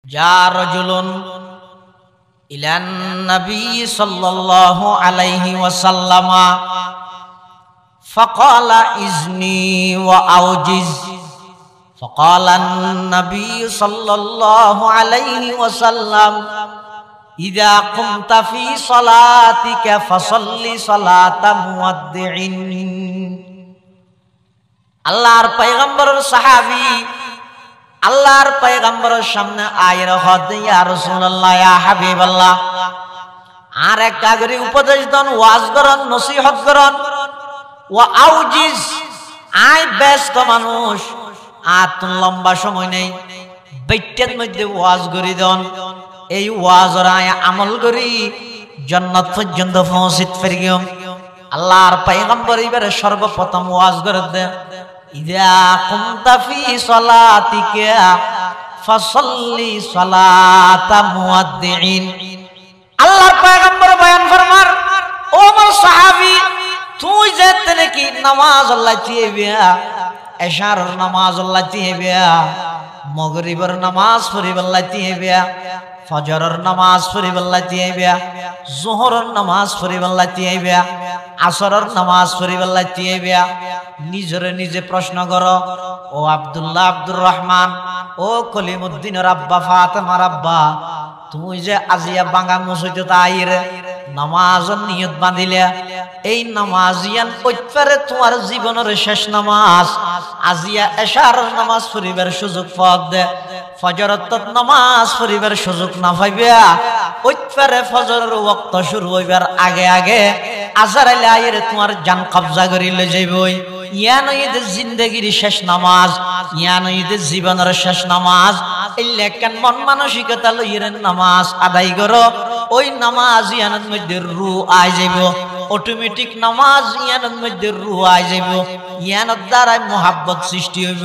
যা রাজুলুন ইলান নবী সাল্লাল্লাহু আলাইহি ওয়াসাল্লাম فقال إذني وأوجز فقال النبي صلى الله عليه وسلم إذا قمت في صلاتك فصل صلاة مودع আল্লাহর পয়গম্বরের সাহাবী আল্লাহর পয়গম্বরের সামনে আয়ের হদ ইয়া রাসূলুল্লাহ ইয়া হাবিবাল্লাহ আর এক কাগরি উপদেশ দেন ওয়াজ করেন নসিহত করেন ওয়া আউজিজ আই ব্যস্ত মানুষ আর লম্বা সময় নেই বেটের মধ্যে ওয়াজ করি দেন এই ওয়াজর আয় আমল করি জান্নাত পর্যন্ত পৌঁছিত পারিম আল্লাহর পয়গম্বর এবারে সর্বপ্রথম ওয়াজ করে দেন ইযা কুমতা ফি সালাতিকা ফাসাল্লি সালাতা মুয়াদ্দিন আল্লাহর পয়গম্বর বয়ান ফরমান ও আমার সাহাবী তুই যেতে নাকি নামাজ আল্লাহ চিবিয়া এশারের নামাজ আল্লাহ চিবিয়া মাগরিবের নামাজ পড়িব আল্লাহ চিবিয়া ফজরের নামাজ পড়িব আল্লাহ চিবিয়া যোহরের নামাজ পড়িব আল্লাহ চিবিয়া আসরের নামাজ পড়িব আল্লাহ চিবিয়া নিজরে নিজে প্রশ্ন করো ও আব্দুল্লাহ আব্দুর রহমান ও কলিমউদ্দিনের আব্বা ফাতেমার আব্বা তুমি যে আজিয়া বাঙ্গা মসজিদে আইরে নামাজের নিয়ত বাঁধিলে এই নামাজিয়ান কইপারে তোমার জীবনের শেষ নামাজ আজিয়া এশারের নামাজ পড়িবার সুযোগ পাওয়া দে ফজরত নামাজ পড়িবার সুযোগ না পাইবা কইপারে ফজরের ওয়াক্ত শুরু হইবার আগে আগে আজার আইলে আইরে তোমার জান কবজা করি লই যাইবই ইয়া নইদের জিন্দেগির শেষ নামাজ ইয়া নইদের জীবনের শেষ নামাজ এই লেখান মন মানসিকতা লইয়ের নামাজ আদায় করো ওই নামাজ ইয়ানের মধ্যে রু আই যাইব অটোমেটিক নামাজ ইয়ানের মধ্যে রু আই যাইব ইয়ানের দ্বারাই মোহাব্বত সৃষ্টি হইব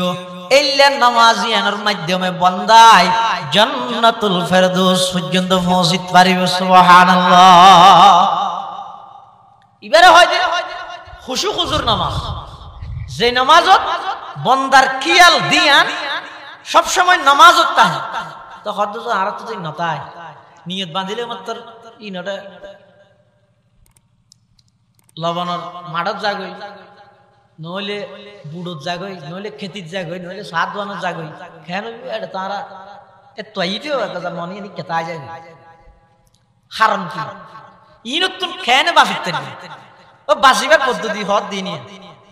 এইলে নামাজ ইয়ানের মাধ্যমে বন্দায় জান্নাতুল ফেরদৌস পর্যন্ত পৌঁছিতে পারিব সুবহানাল্লাহ এবারে হয় যে খুশু খুজুর নামাজ যে নামাজত বন্দার কিয়াল দিয়ান সব সময় নামাজত তাহে তো হদ আর তো নতায় নিয়ত বাঁধিলে মাত্র ইনটা লবণর মাঠত জাগই নইলে বুড়ত জাগই নইলে খেতিত জাগই নইলে সাত বানত জাগই কেন এটা তারা এ তৈরিও একটা মনে নি কেতায় যায় কারণ কি ইনতুন খেনে বাঁচিতে ও বাঁচিবার পদ্ধতি হদ দিনে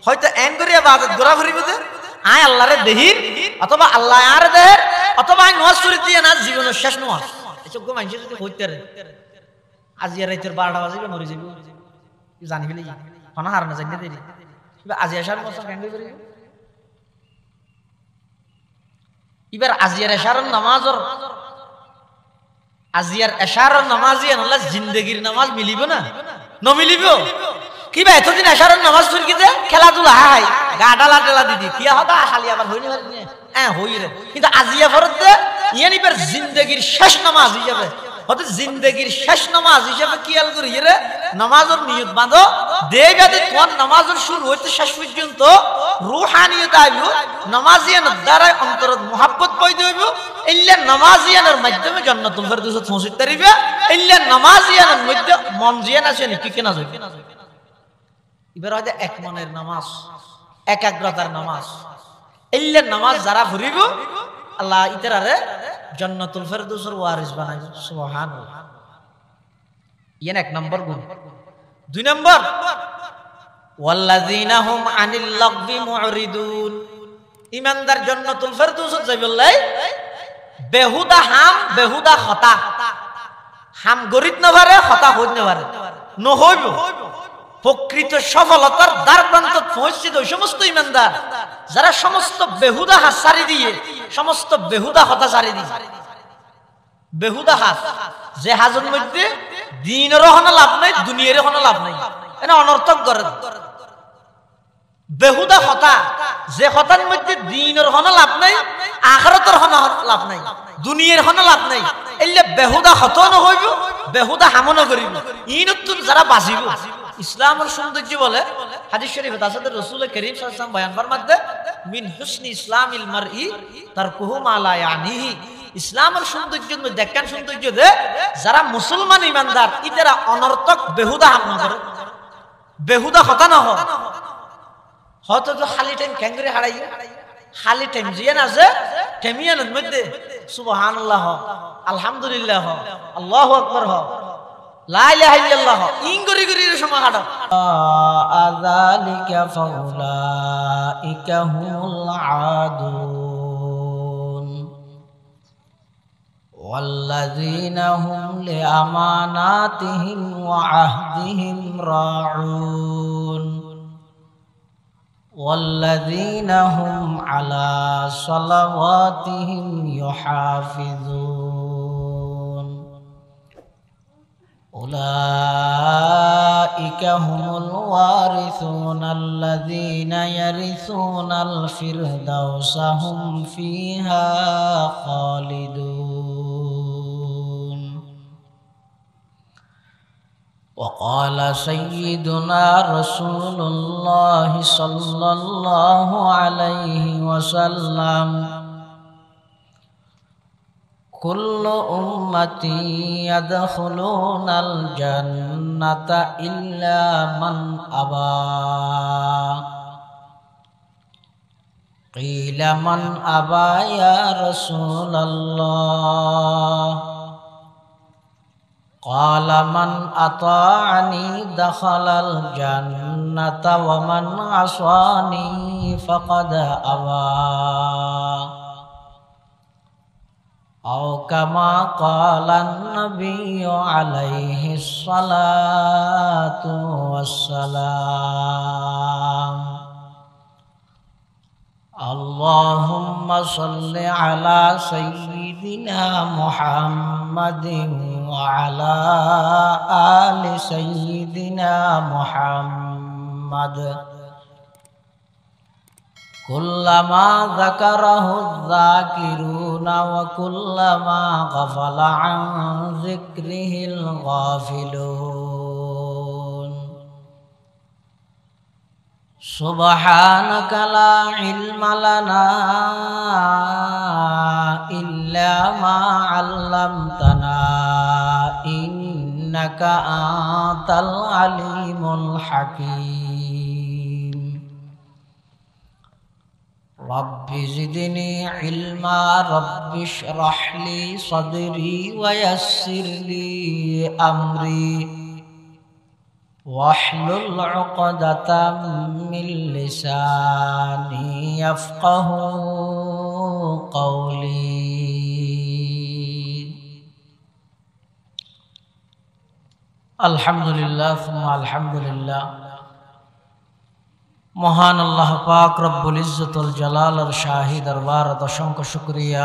হয়তো এন করিয়া বাজত গোড়া ঘুরিব যে আয় আল্লাহরে দেহির অথবা আল্লাহ আর দেহের অথবা আয় নওয়াজ শরীফ দিয়ে না জীবনের শেষ নওয়াজ এসব মানুষ যদি হইতে আজি রাইতের 12টা বাজে মরে যাবি জানি ফেলি কোনো হার না জানি দেরি আজি আসার মশা কেন করি এবার আজিয়ার এশারের নামাজর আজিয়ার এশারের নামাজই আনলা জিন্দেগির নামাজ মিলিব না নমিলিব কিবা এতদিন এশারের নামাজ পড়ি কি যে খেলাধুলা হাই গাডালা টেলা দিদি কি হদা খালি আবার হইনি হই রে কিন্তু আজিয়া ফরত দে ইয়ানি পর জিন্দেগির শেষ নামাজ হিসাবে হতে জিন্দেগির শেষ নামাজ হিসাবে কিয়াল করি রে নামাজের নিয়ত বাঁধো দেবাদে তোমার নামাজের শুরু হইতে শেষ পর্যন্ত রূহানিয়ত আইবো নামাজিয়ানের দ্বারা অন্তরত মুহাব্বত পয়দা হইব ইল্লা নামাজিয়ানের মাধ্যমে জান্নাতুল ফেরদৌসত পৌঁছিতে পারিবে ইল্লা নামাজিয়ানের মধ্যে মন জিয়ান আছে নি কি কেনা যাবে এবার হয়তো এক মনের নামাজ একাগ্রতার নামাজ ইল্লা নামাজ যারা পড়িব আল্লাহ ইতারারে জান্নাতুল ফেরদৌসের ওয়ারিস বানাইবে সুবহানাল্লাহ ইয়ান এক নম্বর গুণ দুই নম্বর ওয়াল্লাযিনা হুম আনিল লাগবি মুরিদুন ঈমানদার জান্নাতুল ফেরদৌসত যাইবলাই বেহুদা হাম বেহুদা খতা হাম গরিত না পারে খতা হইত না পারে নহইব প্রকৃত সফলতার দ্বারপ্রান্ত পৌঁছিত ওই সমস্ত ঈমানদার যারা সমস্ত বেহুদা হাত সারি দিয়ে সমস্ত বেহুদা হতা সারি দিয়ে বেহুদা হাত যে হাজের মধ্যে দিনেরও কোনো লাভ নাই দুনিয়ারও কোনো লাভ নাই এটা অনর্থক করে বেহুদা হতা যে হতার মধ্যে দিনের কোনো লাভ নাই আখিরাতের কোনো লাভ নাই দুনিয়ার কোনো লাভ নাই এলে বেহুদা হতও নহইব বেহুদা হামও নকরিব ইনতুন যারা বাঁচিব ইসলামের সৌন্দর্য বলে হাদিস শরীফে আছে রাসূল করিম সাল্লাল্লাহু আলাইহি ওয়াসাল্লাম বয়ান ফরমাতে মিন হুসনি ইসলামিল মারই তারকুহু মা লা ইয়ানিহি ইসলামের সৌন্দর্য দেখেন সৌন্দর্য দে যারা মুসলমান ইমানদার ইতারা অনর্থক বেহুদা হাম না করে বেহুদা কথা না হয় হয়তো তো খালি টাইম ক্যাঙ্গরি হারাই খালি টাইম জিয়ান আছে টেমিয়ানের মধ্যে সুবহানাল্লাহ আলহামদুলিল্লাহ আল্লাহু আকবার লা ইলাহা ইল্লাল্লাহ ইংগরি গরি সময় হাঁটো আযালিকা ফাউলাইকা হুমুল আদুন ওয়াল্লাযীনা হুম লিআমানাতিহিম ওয়া আহদিহিম রাউন والذين هم على صلواتهم يحافظون أولئك هم الوارثون الذين يرثون الفردوس هم فيها خالدون وقال سيدنا رسول الله صلى الله عليه وسلم كل أمتي يدخلون الجنة إلا من أبى قيل من أبى يا رسول الله قال من أطاعني دخل الجنة ومن عصاني فقد أبى أو كما قال النبي عليه الصلاة والسلام اللهم صل على سيدنا محمد وعلى آل سيدنا محمد كلما ذكره الذاكرون وكلما غفل عن ذكره الغافلون سبحانك لا علم لنا إلا ما علمتنا إنك أنت العليم الحكيم رب زدني علما رب اشرح لي صدري ويسر لي أمري واحلل عقدة من لساني يفقه قولي الحمد لله ثم الحمد لله মহান আল্লাহ পাক রব্বুল ইজ্জতুল জালালের শাহী দরবারে অসংখ্য শুকরিয়া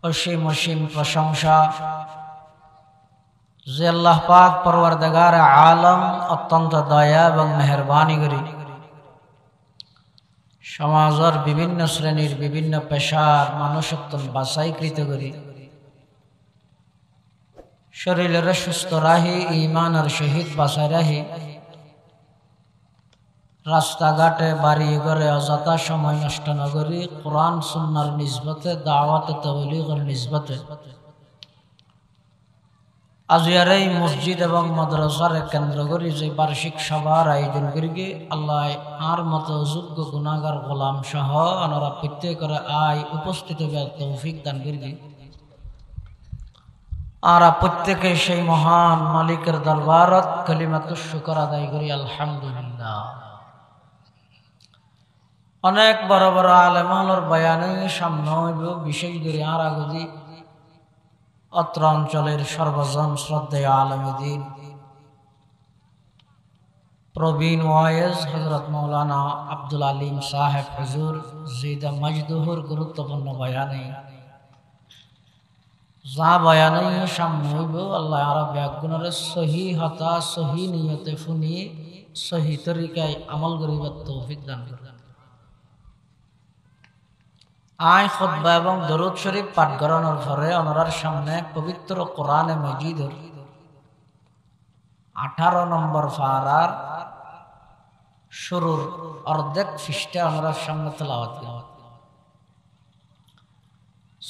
অসীম অসীম প্রশংসা যে আল্লাহ পাক পরওয়ারদিগার আলম অত্যন্ত দয়া এবং মেহেরবানি করি সমাজের বিভিন্ন শ্রেণীর বিভিন্ন পেশার মানুষত্ব বাছাইকৃত করি শরীরের সুস্থ রাহি ঈমানের সহিত বাছাই রাহি রাস্তাঘাটে বাড়ি ঘরে অযথা সময় নষ্ট না করি কোরআন সুন্নাহর নিসবতে দাওয়াত তাবলীগের নিসবতে আজিয়ার এই মসজিদ এবং মাদ্রাসার কেন্দ্র করে যে বার্ষিক সভার আয়োজন করি আল্লাহ আর মতো যোগ্য গুনাহগার গোলাম সহ আনারা প্রত্যেক করে আয় উপস্থিত তৌফিক দান করি আর প্রত্যেকে সেই মহান মালিকের দরবারত কালিমাতুশ শুকর আদায় করি আলহামদুলিল্লাহ। অনেক বড় বড় আলেমার বয়ানে সামনে হইব বিশেষ করে আর আগদি অত্র অঞ্চলের সর্বজন শ্রদ্ধেয় আলমদ্বীন প্রবীণ ওয়াইজ হযরত মাওলানা আব্দুল আলিম সাহেব হুজুর জিদা মজদুহুর গুরুত্বপূর্ণ বয়ানে যা বয়ানে সামনে হইব আল্লাহ আরব ব্যাগুণের সহি হতা সহি নিয়তে ফুনি সহি তরিকায় আমল করিবার তৌফিক দান করেন। আয় খুতবা এবং দরুদ শরীফ পাঠ করানোর পরে ওনার সামনে পবিত্র কোরআনে মজিদের 18 নম্বর পারার শুরুর অর্ধেক পৃষ্ঠা ওনার সামনে তেলাওয়াত করেন।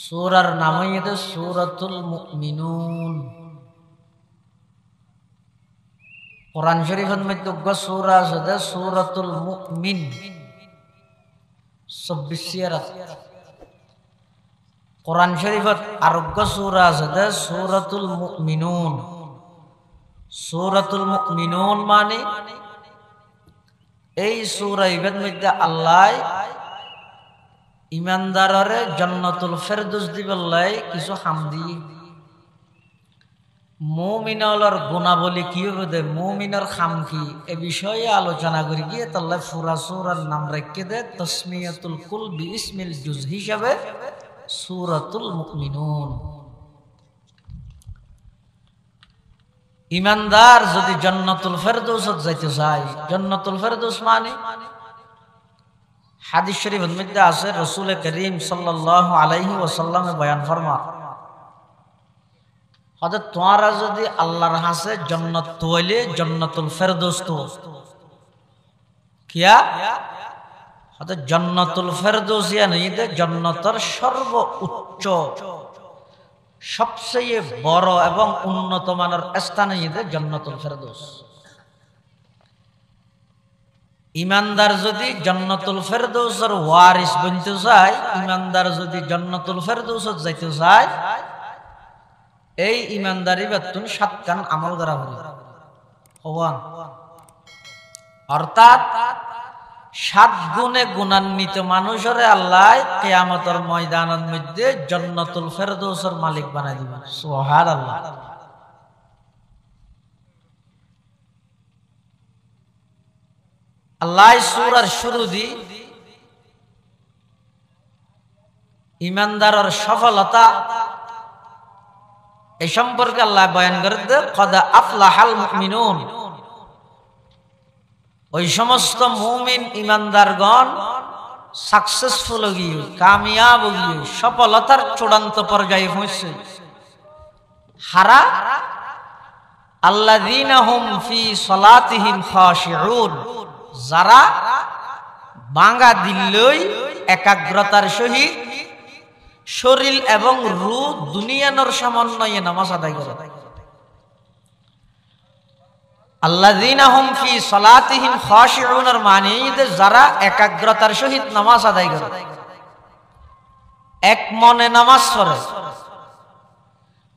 সূরার নাম হইতে সূরাতুল মুমিনুন। কোরআন শরীফের মধ্যে সূরা আছে সূরাতুল মুমিন 26 কোরআন শরীফত আরোগ্য সূরা আছে সূরাতুল মুমিনুন। সূরাতুল মুমিনুন মানে এই সূরা ইবের মধ্যে আল্লাহ ইমানদাররে জান্নাতুল ফেরদৌস দিবল্লাই কিছু হামদি। মুমিনর গুণাবলী কি হবে, মুমিনের খাম কি, এ বিষয়ে আলোচনা করি গিয়ে তাল্লাহ পুরা সূরার নাম রেখে দে তাসমিয়াতুল কুল বিইসমিল জুজ হিসাবে সূরাতুল মুমিনুন। ইমানদার যদি জান্নাতুল ফেরদৌসত যাইতে চায়, জান্নাতুল ফেরদৌস মানে হাদিস শরীফের মধ্যে আছে রাসূল করিম সাল্লাল্লাহু আলাইহি ওয়াসাল্লামে বয়ান ফরমা হযরত তোমরা যদি আল্লাহর হাসে জান্নাত তোলে জান্নাতুল ফেরদৌস তো কিয়া হযরত জান্নাতুল ফেরদৌস ইয়ানি জান্নাতের সর্বোচ্চ সবচেয়ে বড় এবং উন্নত মানের স্থান জান্নাতুল ফেরদৌস। ইমানদার যদি জান্নাতুল ফেরদৌসের ওয়ারিস বনতে চায়, ইমানদার যদি জান্নাতুল ফেরদৌসত যাইতে চায়, এই ইমানদারি বেতন 7 কান আমল করা হবে। অর্থাৎ 7 গুণে গুণান্বিত মানুষের আল্লাহ কিয়ামতের ময়দানের মধ্যে জান্নাতুল ফেরদৌসের মালিক বানাই দিবেন। সুবহানাল্লাহ। আল্লাহ সূরার শুরু দি ইমানদারের সফলতা এই সম্পর্কে আল্লাহ বয়ান করে দে কদ আফলাহাল মুমিনুন। ওই সমস্ত মুমিন ইমানদারগণ সাকসেসফুল গিয়ে কামিয়াব গিয়ে সফলতার চূড়ান্ত পর্যায়ে পৌঁছে। হারা আল্লাযীনা হুম ফি সালাতিহিম খাশিউন, যারা বাঙ্গা দিল্লই একাগ্রতার সহিত শরীর এবং রূহ দুনিয়ার সমন্বয়ে নামাজ আদায় করে। আল্লাযীনা হুম ফি সালাতিহিম খাশিউন এর মানে যারা একাগ্রতার সহিত নামাজ আদায় করে, এক মনে নামাজ পড়ে,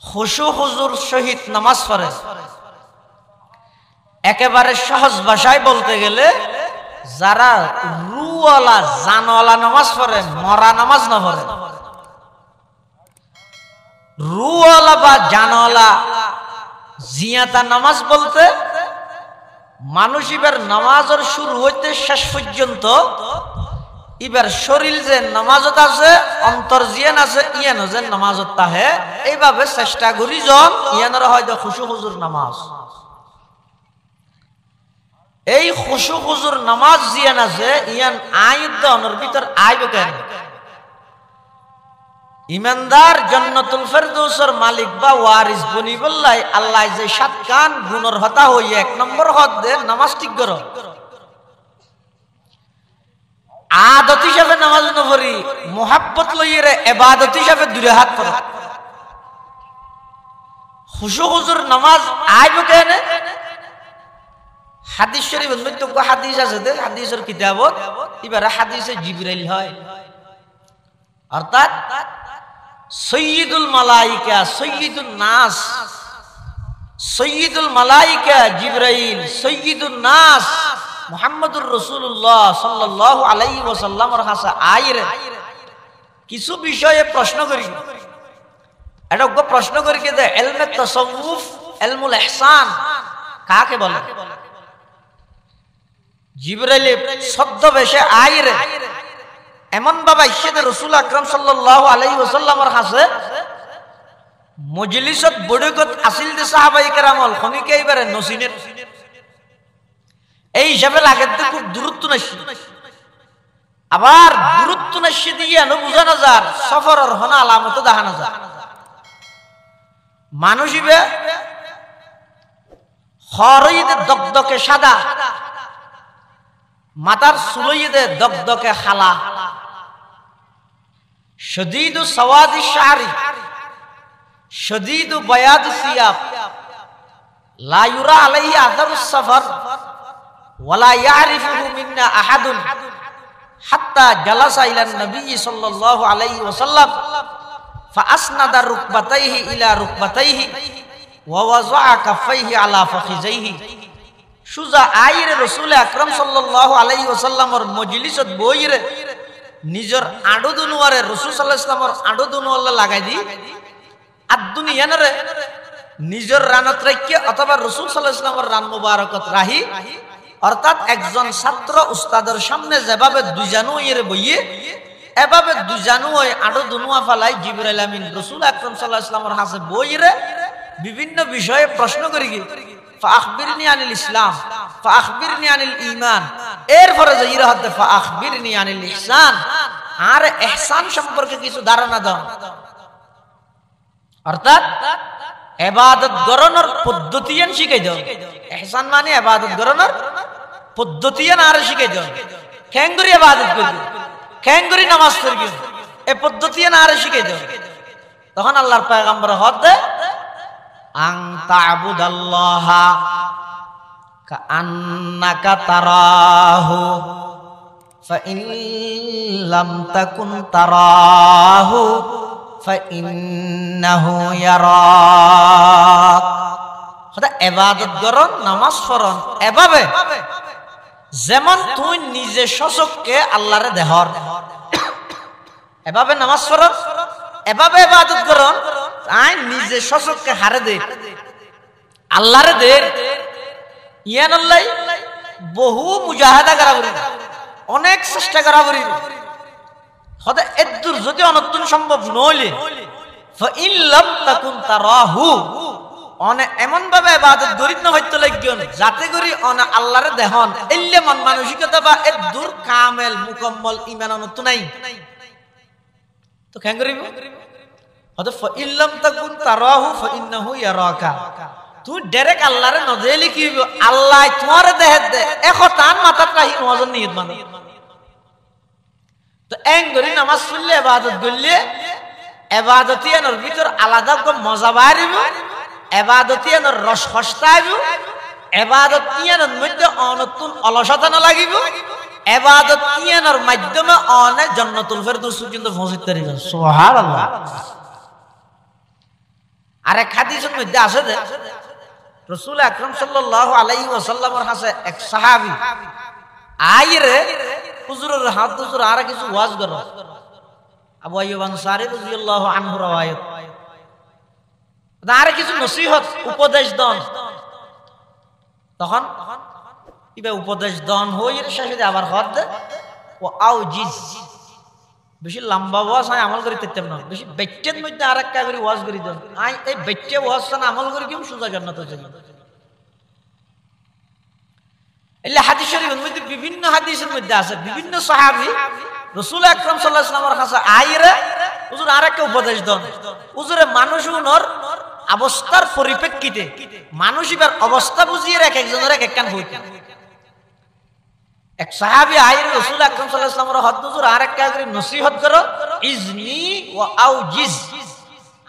খুশু হুজুর সহিত নামাজ পড়ে। একেবারে সহজ ভাষায় বলতে গেলে যারা রুওয়ালা জানওয়ালা নামাজ পড়ে, মরা নামাজ না পড়ে। রুওয়ালা বা জানওয়ালা জিয়াতা নামাজ বলতে মানুষ এবার নামাজের শুরু হইতে শেষ পর্যন্ত এবার শরীর যে নামাজত আছে, অন্তর জিয়ান আছে, ইয়ানো যে নামাজত তাহে এইভাবে চেষ্টা করি জন ইয়ানোর হয়তো খুশু হুজুর নামাজ। এই খুশু হুজুর নামাজ জিয়ান আছে ইয়ান আয়ুদ্দনের ভিতর আইব কেন? ইমানদার জান্নাতুল ফেরদৌসের মালিক বা ওয়ারিস বনি বললাই আল্লাহ যে 7 কান গুণের হতা হই 1 নম্বর হদ দে নামাজ ঠিক করো। আদত হিসাবে নামাজ ন পড়ি, মুহাব্বত লইরে ইবাদত হিসাবে 2 হাত পড়ো। খুশু হুজুর নামাজ আইব কেন? হাদিস শরীফের মধ্যে হাদিস আছে দে, হাদিসের কিতাবত এবারে হাদিসে জিবরাইল হয়, অর্থাৎ সৈয়দুল মালাইকা, সৈয়দুল নাস, সৈয়দুল মালাইকা জিবরাইল, সৈয়দুল নাস মুহাম্মদুর রাসূলুল্লাহ সাল্লাল্লাহু আলাইহি ওয়াসাল্লামের কাছে আইরে কিছু বিষয়ে প্রশ্ন করি। এটা প্রশ্ন করি যে ইলমে তাসাউফ, ইলমুল ইহসান কাকে বলে? জিবরাইল ছদ্মবেশে আইরে এমন বাবা ইশাদে রাসূল আকরাম সাল্লাল্লাহু আলাইহি ওয়াসাল্লামের কাছে মজলিসত বড়গত আসিল দে সাহাবায়ে কেরামল খনিকে এবারে নসিনের এই হিসাবে লাগে তো খুব দূরত্ব নাশি, আবার দূরত্ব নাশি দিয়ে ন বুঝানো যার সফরের হনা আলামত দেখানো যায়। মানুষিবে খরইদে দগদকে সাদা, মাথার চুলইদে দগদকে খালা, শদীদু সাওয়াদি শারি শদীদু বায়াদি সিয়াব লা ইউরা আলাইহি আযারুস সাফার ওয়ালা ইয়ারিফুহু মিন্না আহাদুন হাত্তা জালাসা ইলান নবী সাল্লাল্লাহু আলাইহি ওয়াসাল্লাম ফাআসনাদা রুকবাতাইহি ইলা রুকবাতাইহি ওয়া ওয়াযআ কাফাইহি আলা ফাখিজাইহি সুজা আইরে রাসূল আকরাম সাল্লাল্লাহু আলাইহি ওয়াসাল্লামর মজলিসত বইরে নিজর আডু দুনুয়ারে রাসূল সাল্লাল্লাহু আলাইহি ওয়াসাল্লামর আডু দুনুয়াল্লা লাগাই দি আর দুনিয়ানরে নিজর রানত রাখি অথবা রাসূল সাল্লাল্লাহু আলাইহি ওয়াসাল্লামর রান মুবারকত রাহি অর্থাৎ একজন ছাত্র উস্তাদের সামনে যেভাবে দুজানু ইরে বইয়ে এভাবে দুজানু ওই আডু দুনুয়া ফালাই জিবরাইল আমিন রাসূল আকরাম সাল্লাল্লাহু আলাইহি ওয়াসাল্লামর হাতে বইরে বিভিন্ন বিষয়ে প্রশ্ন করি কি ফাআখবিরনি আনিল ইসলাম ফাআখবিরনি আনিল ঈমান এরপরে যাইরা হতে ফাআখবিরনি আনিল ইহসান আর ইহসান সম্পর্কে কিছু ধারণা দাও অর্থাৎ ইবাদত গরনের পদ্ধতিয়ান শিখাই দাও ইহসান মানে ইবাদত গরনের পদ্ধতিয়ান আর শিখাই দাও কেঙ্গুরি ইবাদত করবে কেঙ্গুরি নামাজ পড়বে এই পদ্ধতিয়ান আর শিখাই দাও তখন আল্লাহর পয়গম্বর হতে আন তা'বুদাল্লাহা কাআন্নাকা তারাহু ফাইন লাম তাকুন তারাহু ফাইন্নাহু ইয়ারাক খোদা ইবাদত করন নামাজ পড়ন এভাবে যেমন তুই নিজে সচক্ষে আল্লাহরে দেহর এভাবে নামাজ পড়ন এভাবে ইবাদত করন আই নিজে সচক্ষে হারে দে আল্লাহরে দে ইয়ান আল্লাহ বহু মুজাহাদা করা বলি অনেক চেষ্টা করা বলি খোদা এদুর যদি অনতুন সম্ভব নইলে ফাইন লাম তাকুন তারাহু অনে এমন ভাবে ইবাদত গরিত না হইতে লাগিয়ন যাতে করি অনে আল্লাহরে দেহন এল্লে মন মানসিকতা বা এদুর কামেল মুকম্মল ঈমান অনতু নাই তো কেন করিব হয়তো ফাইন লাম তাকুন তারাহু ফাইন্নাহু ইয়ারাকা তুই ডাইরেক্ট আল্লাহরে নজেলি কি আল্লাহ তোমারে দেহে দে এখন মাথাত রাহি নজন নিয়ত মানে তো এঙ্গরি নামাজ পড়লে ইবাদত করলে ইবাদতিয়ানোর ভিতর আলাদা কোন মজা বাড়িব ইবাদতিয়ানোর রস খস্তাইব ইবাদতিয়ানোর মধ্যে অনতুন অলসতা না লাগিব ইবাদতিয়ানোর মাধ্যমে অনে জান্নাতুল ফেরদৌস পর্যন্ত পৌঁছতে পারিব সুবহানাল্লাহ আরে হাদিসের মধ্যে আছে যে রাসূল আকরাম সাল্লাল্লাহু আলাইহি ওয়াসাল্লামের কাছে এক সাহাবী আইরে হুজুরের হাত হুজুর আর কিছু ওয়াজ করো আবু আইয়ুব আনসারী রাদিয়াল্লাহু আনহু রওয়ায়াত আর কিছু নসিহত উপদেশ দান তখন ইবে উপদেশ দান হইর শেষে আবার হদ ও আউজিজ বেশি লম্বা ওয়াজ হয় আমল করি তেতেম না বেশি বেচ্চের মধ্যে আরেকটা করে ওয়াজ করি দান আই এই বেচ্চে ওয়াজ না আমল করি কিম সুজা জান্নাতে যাই এলে হাদিস শরীফের মধ্যে বিভিন্ন হাদিসের মধ্যে আছে বিভিন্ন সাহাবী রাসূল আকরাম সাল্লাল্লাহু আলাইহি ওয়াসাল্লামের কাছে আইরে হুজুর আরেকটা উপদেশ দেন হুজুরে মানুষ উনর অবস্থার পরিপ্রেক্ষিতে মানুষ এর অবস্থা বুঝিয়ে এক একজনের এক একখান হইত এক সাহাবী আইরে রাসূল আকরাম সাল্লাল্লাহু আলাইহি ওয়াসাল্লামের হাত হুজুর আরেকটা করে নসিহত করো ইজনি ওয়া আউজিজ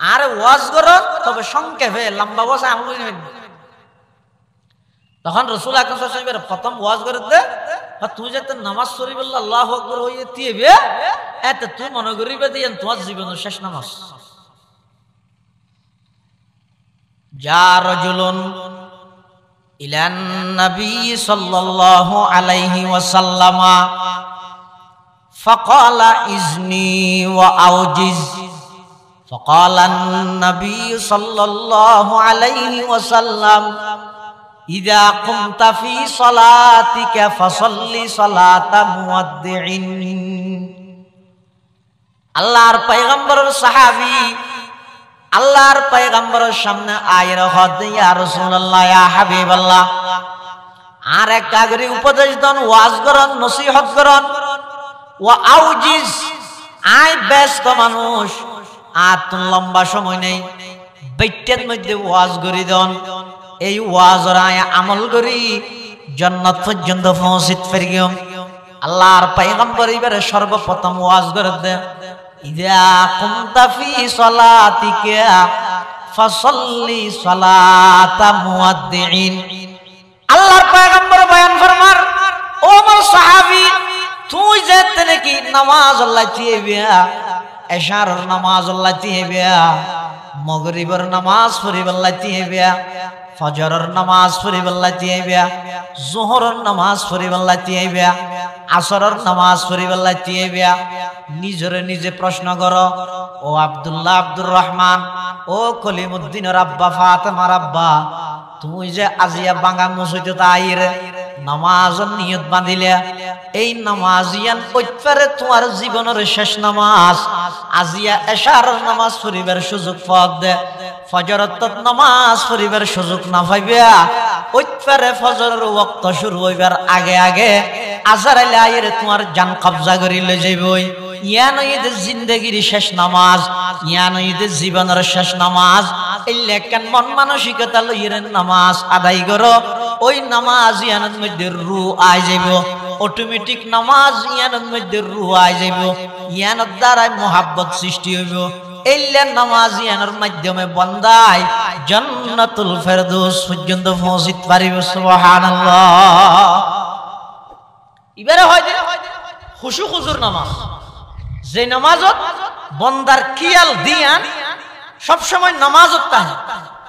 আর ওয়াজ করো তবে সংক্ষেপে লম্বা ওয়াজ আমল করি না তখন রাসূল আকরাম সাল্লাল্লাহু আলাইহি ওয়াসাল্লাম প্রথম ওয়াজ করে দে তুই যাতে নামাজ শরীফ আল্লাহু আকবার হইয়ে তিবে এত তুই মনে করিবে দেন তোমার জীবনের শেষ নামাজ যা রাজুলুন ইলান নবী সাল্লাল্লাহু আলাইহি ওয়াসাল্লাম ফাকালা ইজনি ওয়া আউজিজ ফাকালা নবী সাল্লাল্লাহু আলাইহি ওয়াসাল্লাম ইযা কুমতা ফি সালাতিকা ফাসাল্লি সালাতা মুওয়াদ্দিইন আল্লাহর পয়গম্বরের সাহাবী আল্লাহর পয়গম্বরের সামনে আয়ের হদ ইয়া রাসূলুল্লাহ ইয়া হাবিবাল্লাহ আর এক কাগরি উপদেশ দেন ওয়াজ করেন নসিহত করেন ওয়া আউজিজ আই ব্যস্ত মানুষ আর লম্বা সময় নেই বাইটের মধ্যে ওয়াজ করি দেন এই ওয়াজের আয়া আমল করি জান্নাত পর্যন্ত পৌঁছিত পারিম আল্লাহর পয়গম্বর এবারে সর্বপ্রথম ওয়াজ করে দেন ইযা কুমতা ফি সালাতিকা ফাসাল্লি সালাতা মুয়াদ্দিন। আল্লাহর পয়গম্বর বয়ান ফরমার, ও আমার সাহাবী, তুই যে নাকি নামাজ আল্লাহ চিবিয়া, এশারের নামাজ আল্লাহ চিবিয়া, মাগরিবের নামাজ পড়িব আল্লাহ চিবিয়া, ফজরের নামাজ পড়িব আল্লাহ চিবিয়া, যোহরের নামাজ পড়িব আল্লাহ চিবিয়া, আসরের নামাজ পড়িব আল্লাহ চিবিয়া। নিজরে নিজে প্রশ্ন করো, ও আব্দুল্লাহ আব্দুর রহমান, ও কলিমুদ্দিনের আব্বা ফাতেমার আব্বা, তুমি যে আজিয়া বাঙ্গা মসজিদে আইরে নামাজের নিয়ত বাঁধিলে, এই নামাজিয়ান কইপারে তোমার জীবনের শেষ নামাজ। আজিয়া এশারের নামাজ পড়িবার সুযোগ পাওয়া দে, ফজরত নামাজ পড়িবার সুযোগ না পাইবা, কইপারে ফজরের ওয়াক্ত শুরু হইবার আগে আগে আজারাইল আইরে তোমার জান কবজা করি লই যাইবই। ইয়া নইদে জিন্দেগির শেষ নামাজ, ইয়া নইদে জীবনের শেষ নামাজ। এই লেখান মন মানসিকতা লইয়ের নামাজ আদায় করো, ওই নামাজ ইয়ানের মধ্যে রু আই যাইব, অটোমেটিক নামাজ ইয়ানের মধ্যে রু আই যাইব, ইয়ানের দ্বারাই মোহাব্বত সৃষ্টি হইব। এইলে নামাজ ইয়ানের মাধ্যমে বন্দায় জান্নাতুল ফেরদৌস পর্যন্ত পৌঁছিতে পারিব। সুবহানাল্লাহ। এবারে হয় যে খুশু খুজুর নামাজ, যে নামাজত বন্দার কিয়াল দিয়ান সব সময় নামাজত তাহে,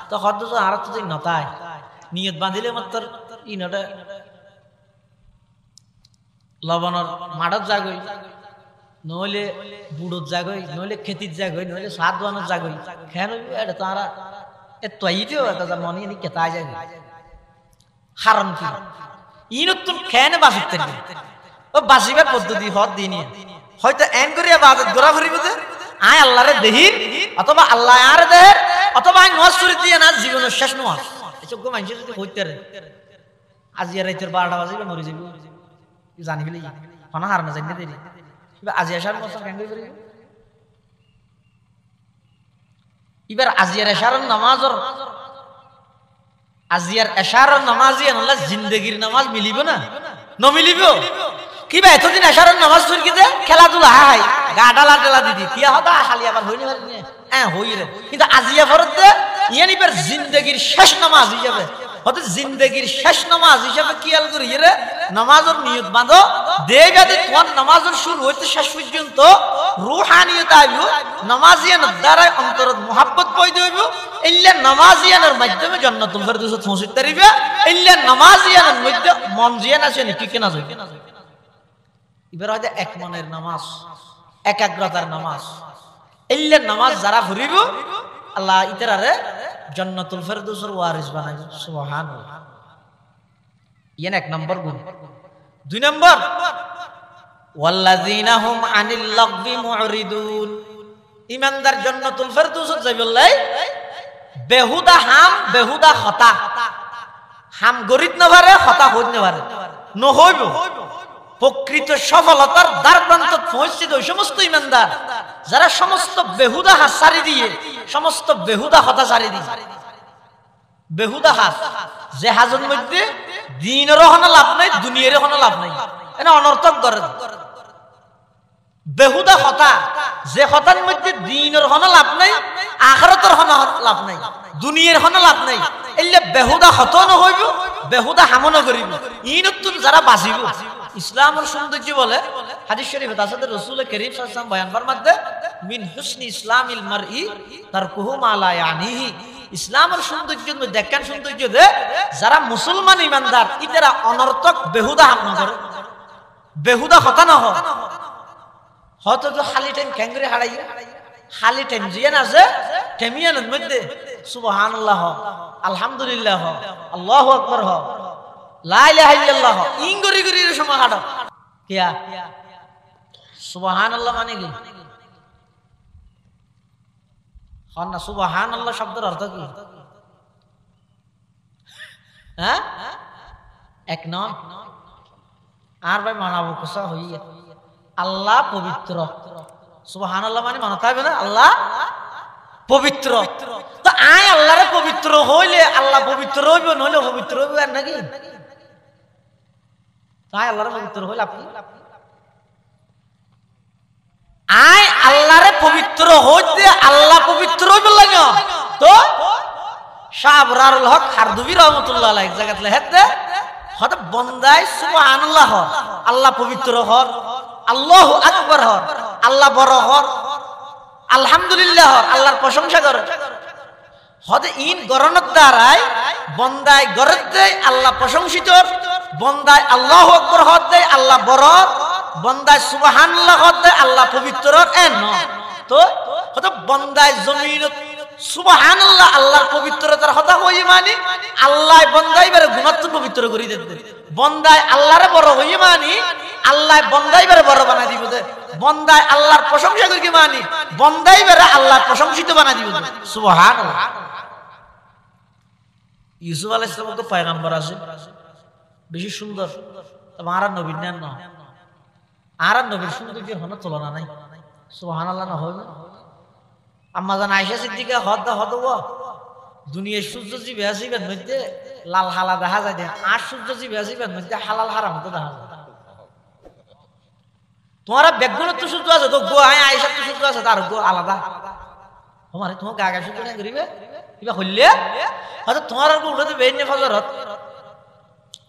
তো হদ আর তো নতায় নিয়ত বাঁধিলে মাত্র ইনটা লবণর মাঠত জাগই, নইলে বুড়োত জাগই, নইলে খেতিত জাগই, নইলে সাত দোয়ানত জাগই। খেন এটা তারা এত আইতেও এটা মনে নি কেতায় যাবে কারণ কি ইনতুন খেনে বাঁচিতে ও বাঁচিবার পদ্ধতি হদ দিনে হয়তো এন করিয়া বাজত গোড়া ঘুরিব যে আয় আল্লাহরে দেহির, অথবা আল্লাহ আর দেহের, অথবা আই নজ করে দিয়ে না জীবনের শেষ নজ। এসব মানুষ যদি হইতে আজি আর রাইতের 12টা বাজিবে মরে যাবি জানি ফেলি হনা হার না জানি দেরি আজি আসার মশন কেন করি। এবার আজিয়ার এশারের নামাজর আজিয়ার এশারের নামাজি আনলা জিন্দেগির নামাজ মিলিব না নমিলিব। কিবা এতদিন এশারের নামাজ পড়ি কি খেলাধুলা হাই গাডালা টেলা দিদি কিয়া হদা খালি আবার হইনি পারি হ্যাঁ হই রে, কিন্তু আজিয়া ফরত দে ইয়ানি এবার জিন্দেগির শেষ নামাজ হিসাবে হতে জিন্দেগির শেষ নামাজ হিসাবে কিয়াল করি রে নামাজের নিয়ত বাঁধো দেগাতে তোমার নামাজের শুরু হইতে শেষ পর্যন্ত রূহানিয়ত আইব, নামাজিয়ানের দ্বারা অন্তরত মুহাব্বত পয়দা হইব। ইল্লা নামাজিয়ানের মাধ্যমে জান্নাতুল ফেরদৌসে পৌঁছিতে পারিবে। ইল্লা নামাজিয়ানের মধ্যে মন জিয়ান আছে নাকি কেনা যায়। এবার হয়তো এক মনের নামাজ, একাগ্রতার নামাজ, ইল্লা নামাজ যারা ঘুরিব আল্লাহ ইতারারে জান্নাতুল ফেরদৌসের ওয়ারিস বানাইবে। সুবহানাল্লাহ। ইয়ান এক নম্বর গুণ। দুই নম্বর ওয়াল্লাযীনা হুম আনিল লাগবি মুরিদুন। ঈমানদার জান্নাতুল ফেরদৌসত যাইবলাই বেহুদা হাম বেহুদা খতা, হাম গরিত না পারে খতা হইত না পারে নহইব। প্রকৃত সফলতার দ্বার প্রান্ত পৌঁছিত ওই সমস্ত ঈমানদার যারা সমস্ত বেহুদা হাত সারি দিয়ে, সমস্ত বেহুদা হতা সারি দিয়ে, বেহুদা হাত যে হাজের মধ্যে দিনেরও কোনো লাভ নাই দুনিয়ারও কোনো লাভ নাই, এটা অনর্থক করে। বেহুদা হতা যে হতার মধ্যে দিনের কোনো লাভ নাই, আখিরাতের কোনো লাভ নাই, দুনিয়ার কোনো লাভ নাই, এলে বেহুদা হত নহইব, বেহুদা হামন করিব। ইনতুন যারা বাঁচিব ইসলামের সৌন্দর্য বলে হাদিস শরীফে আছে রাসূল করিম সাল্লাল্লাহু আলাইহি ওয়াসাল্লাম বয়ান ফরমাতে মিন হুসনি ইসলামিল মারই তারকুহু মা লা ইয়ানিহি। ইসলামের সৌন্দর্য দেখেন সৌন্দর্য দে যারা মুসলমান ইমানদার ইতারা অনর্থক বেহুদা হাম না করে, বেহুদা হতা না হয়। হয়তো তো খালি টাইম ক্যাঙ্গরি হারাই খালি টাইম জিয়ান আছে টেমিয়ানের মধ্যে সুবহানাল্লাহ আলহামদুলিল্লাহ আল্লাহু আকবার হ লা ইলাহা ইল্লাল্লাহ ইংগরি গরি সময় হাঁটো কিয়া সুবহানাল্লাহ মানে কি হন না? সুবহানাল্লাহ শব্দের অর্থ কি? হ্যাঁ এক নয় আর ভাই মানাবো কোসা হইয়া আল্লাহ পবিত্র। সুবহানাল্লাহ মানে মানতে হবে না আল্লাহ পবিত্র। তো আয় আল্লাহরে পবিত্র হইলে আল্লাহ পবিত্র হইব, নইলে পবিত্র হইব আর নাকি? আয় আল্লাহরে পবিত্র হইলে আপনি আয় আল্লাহরে পবিত্র হইতে আল্লাহ পবিত্র হইবে লাগে তো শাহ আবরারুল হক খারদুবি রহমাতুল্লাহ আলাইহি জায়গাতে লেখে হতে বন্দায় সুবহানাল্লাহ আল্লাহ পবিত্র হর, আল্লাহু আকবার হর, আল্লাহ বড় হর, আলহামদুলিল্লাহ হর, আল্লাহর প্রশংসা কর হতে ইন গরণের দ্বারাই বন্দায় গরত দেয় আল্লাহ প্রশংসিত, বন্দায় আল্লাহু আকবার হর দেয় আল্লাহ বড়, বন্দায় সুবহানাল্লাহ হর দেয় আল্লাহ পবিত্র এন তো হতে বন্দায় জমিন সুবহানাল্লাহ আল্লাহর পবিত্রতার কথা হই মানে আল্লাহ বন্দাই বারে গুণাত্ম পবিত্র করি দেবে, বন্দায় আল্লাহরে বড় হই মানে আল্লাহ বন্দাই বারে বড় বানাই দিব, বন্দায় আল্লাহর প্রশংসা করি কি মানে বন্দাই বারে আল্লাহর প্রশংসিত বানাই দিব সুবহানাল্লাহ। ইউসুফ আলাইহিস সালাম তো পয়গম্বর আছে বেশি সুন্দর, তবে আর নবীর নাম না, আর নবীর সৌন্দর্যের কোনো তুলনা নাই সুবহানাল্লাহ না হয়। আম্মা জান আয়েশা সিদ্দিকা হদ দুনিয়ার সূর্য জিবে আসিবেন মধ্যে লাল হালা দেখা যায়, আর সূর্য জিবে আসিবেন মধ্যে হালাল হারাম তো দেখা যায়। তোমার বেগুনের তো সূর্য আছে, তো গো আয়েশার তো সূর্য আছে, তার গো আলাদা। তোমার তোমাকে আগে সূর্য না করিবে কিবা হইলে হয়তো তোমার আর উঠে দেবে এনে ফজরত,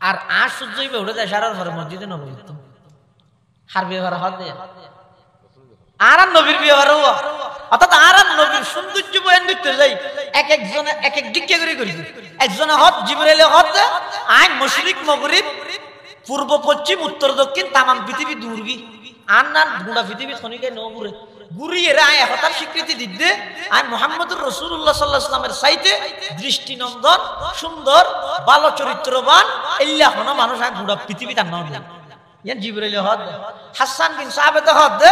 আর সূর্য ইবে উঠে যায় সারার পরে মসজিদে নবী হার ব্যবহার হদ দেয় আর নবীর ব্যবহার অর্থাৎ আর নবীর সৌন্দর্য বয়ান করতে যাই এক একজনে এক এক দিকে করে করি, একজনে হদ জিবরাইলে হদ আয় মশরিক মগরিব পূর্ব পশ্চিম উত্তর দক্ষিণ তামাম পৃথিবী দূরগি আর না গুড়া পৃথিবী খনিকে ন ঘুরে ঘুরিয়ে আয় একতার স্বীকৃতি দিতে আয় মুহাম্মদুর রাসূলুল্লাহ সাল্লাল্লাহু আলাইহি ওয়াসাল্লামের চাইতে দৃষ্টিনন্দন সুন্দর ভালো চরিত্রবান ইল্লা হনো মানুষ আয় গুড়া পৃথিবী তার নাম ইয়ান জিবরাইল হদ হাসান বিন সাবিত হদ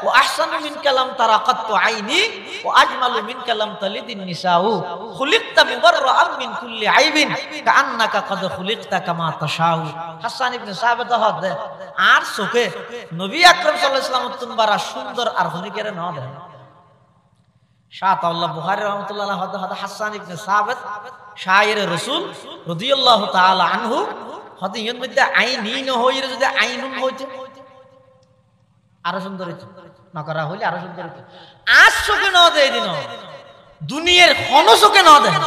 ও আহসানু মিন কালাম তারাকাতু আইনি ও আজমালু মিন কালাম তালিদিন নিসাউ খুলিকতা মুবাররাআন মিন কুল্লি আইবিন কাআন্নাকা কদ খুলিকতা কামা তাশাউ। হাসান ইবনে সাবিত হদ আর চোখে নবী আকরাম সাল্লাল্লাহু আলাইহি ওয়াসাল্লাম তুমবারা সুন্দর আর হনিকের না দেন। শাহ আল্লাহ বুখারী রাহমাতুল্লাহ আলাইহি হদ হাসান ইবনে সাবিত শায়ের রাসূল রাদিয়াল্লাহু তাআলা আনহু হতে ইয়ের মধ্যে আইনি ন হইরে যদি আইনুন হইতে আরো সুন্দর হইতো না করা হইলে আরো সুন্দর হইতো। আজ চোখে ন দেয় দিন দুনিয়ার হন চোখে ন দেয়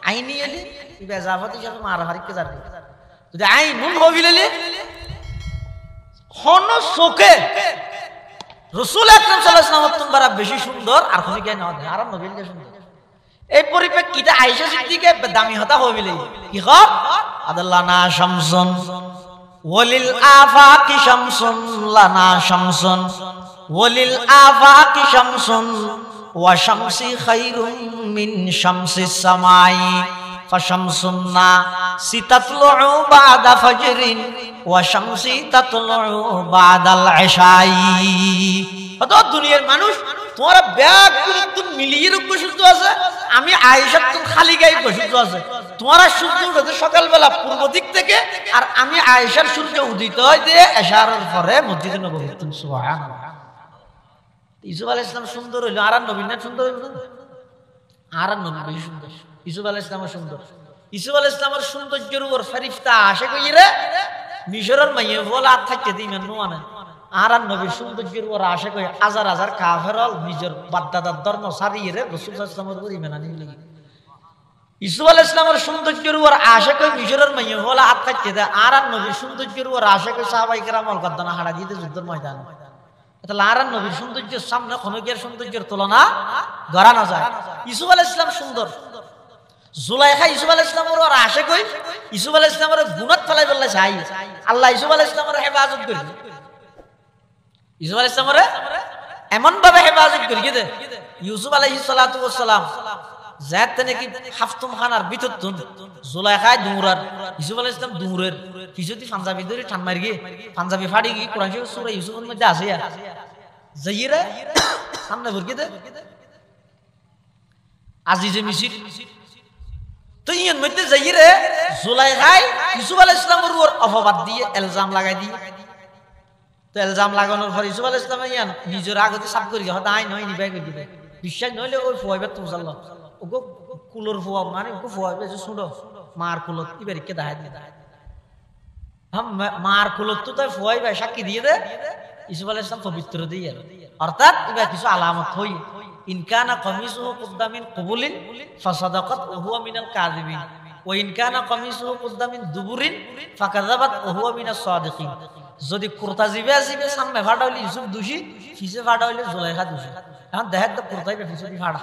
আইনি এলে বেজাফত হিসাবে মারা হারিকে যাবে, যদি আইনুন হইলে হন চোখে রাসূল আকরাম সাল্লাল্লাহু আলাইহি ওয়াসাল্লাম তোমরা বেশি সুন্দর আর কোন কে ন দেয় আর নবীর কে সুন্দর। এই পরিপ্রেক্ষিতে আয়েশা সিদ্দিকা দামি হতা হইলে কি কর আদাল্লানা শামসুন ওয়ালিল আফাকি শামসুন লানা শামসুন ওয়ালিল আফাকি শামসুন ওয়া শামসি খায়রুম মিন শামসিস সামাই ফাশামসুন্না সিতাতলু বাদা ফাজরিন ওয়া শামসি তাতলু বাদাল ইশাই। অত দুনিয়ার মানুষ তোমরা ব্যাগ তুমি মিলিয়ে রূপে সূর্য আছে, আমি আয়েশার তুমি খালি গায়ে সূর্য আছে, তোমারা সূর্য উঠেছে সকালবেলা পূর্ব দিক থেকে আর আমি আয়েশার সূর্য উদিত হয় দিয়ে এশারের পরে মসজিদে নববী। সুবহানাল্লাহ। ইউসুফ আলাইহিস সালাম সুন্দর হইল আর নবী না সুন্দর হইল আর নবী বেশি সুন্দর। ইউসুফ আলাইহিস সালাম সুন্দর, ইউসুফ আলাইহিস সালামের সৌন্দর্যের উপর ফেরেশতা আসে কইরে মিশরের মাইয়ে বলা থাকে দিমেন নোয়ানে আর নবীর সৌন্দর্যের উপর আসে কই হাজার হাজার কাফেরল নিজের বাদদাদার ধর্ম ছাড়িয়ে রাসূল সাল্লাল্লাহু আলাইহি ওয়াসাল্লামের উপর ঈমান আনি লাগি। ইউসুফ আলাইহিস সালামের সৌন্দর্যের উপর আসে কই মিশরের মাইয়ে বলা থাকে দে আর নবীর সৌন্দর্যের উপর আসে কই সাহাবায়ে কেরাম গদ্দানা হাড়া দিতে যুদ্ধের ময়দানে। তাহলে আর নবীর সৌন্দর্যের সামনে খনকের সৌন্দর্যের তুলনা করা না যায়। ইউসুফ আলাইহিস সালাম সুন্দর, জুলাইখা ইউসুফ আলাইহিস সালামের উপর আসে কই ইউসুফ আলাইহিস সালামের গুনাহ ফেলাই বললে চাই আল্লাহ ইউসুফ আলাইহিস সালামের হেফাজত করি, ইউসুফ আলাইহিস সালামের এমন ভাবে হেফাজত করি দে ইউসুফ আলাইহিস সালাতু ওয়াস সালাম জাত নাকি হাফতুম খানার ভিতর তুন জুলাইখায় দুমরার ইউসুফ আলাইহিস সালাম দুমরের কিছুদি পাঞ্জাবি ধরে টান মারি গিয়ে পাঞ্জাবি ফাড়ি গিয়ে কোরআন শরীফ সূরা ইউসুফের মধ্যে আছে যাইরা সামনে ভরকে দে আজিজে মিসির তো ইয়ার মধ্যে যাইরে জুলাইখায় ইউসুফ আলাইহিস সালামের উপর অপবাদ দিয়ে ইলজাম লাগাই দিয়ে তো ইলজাম লাগানোর পর ইউসুফ আলাইহিস সালাম ইয়ান নিজের আগতে সাফ করি হদা আই নয় নিবাই কই দিবে বিশ্বাস নইলে ওই ফুয়াইবে তো সাল্লাল্লাহু ওগো কুলর ফুয়া মানে ওগো ফুয়াইবে যে শুনো মার কুলত ইবারিকে দাহাই দিয়ে হাম মার কুলত তো তাই ফুয়াইবে সাক্ষী দিয়ে দে ইউসুফ আলাইহিস সালাম পবিত্র দিয়ে অর্থাৎ ইবা কিছু আলামত হই ইনকানা কমিসুহু কুদ্দামিন কবুলিন ফাসাদাকাত ওয়া হুয়া মিনাল কাযিবিন ওয়া ইনকানা কমিসুহু কুদ্দামিন দুবুরিন ফাকাযাবাত ওয়া হুয়া মিনাস সাদিকিন। যদি কুরতা জিবে জিবে সামনে ফাটা হইলে ইউসুফ দোষী, পিছে ফাটা হইলে জুলাইখা দোষী। এখন দেখেন তো কুরতাই পিছে দি ফাটা,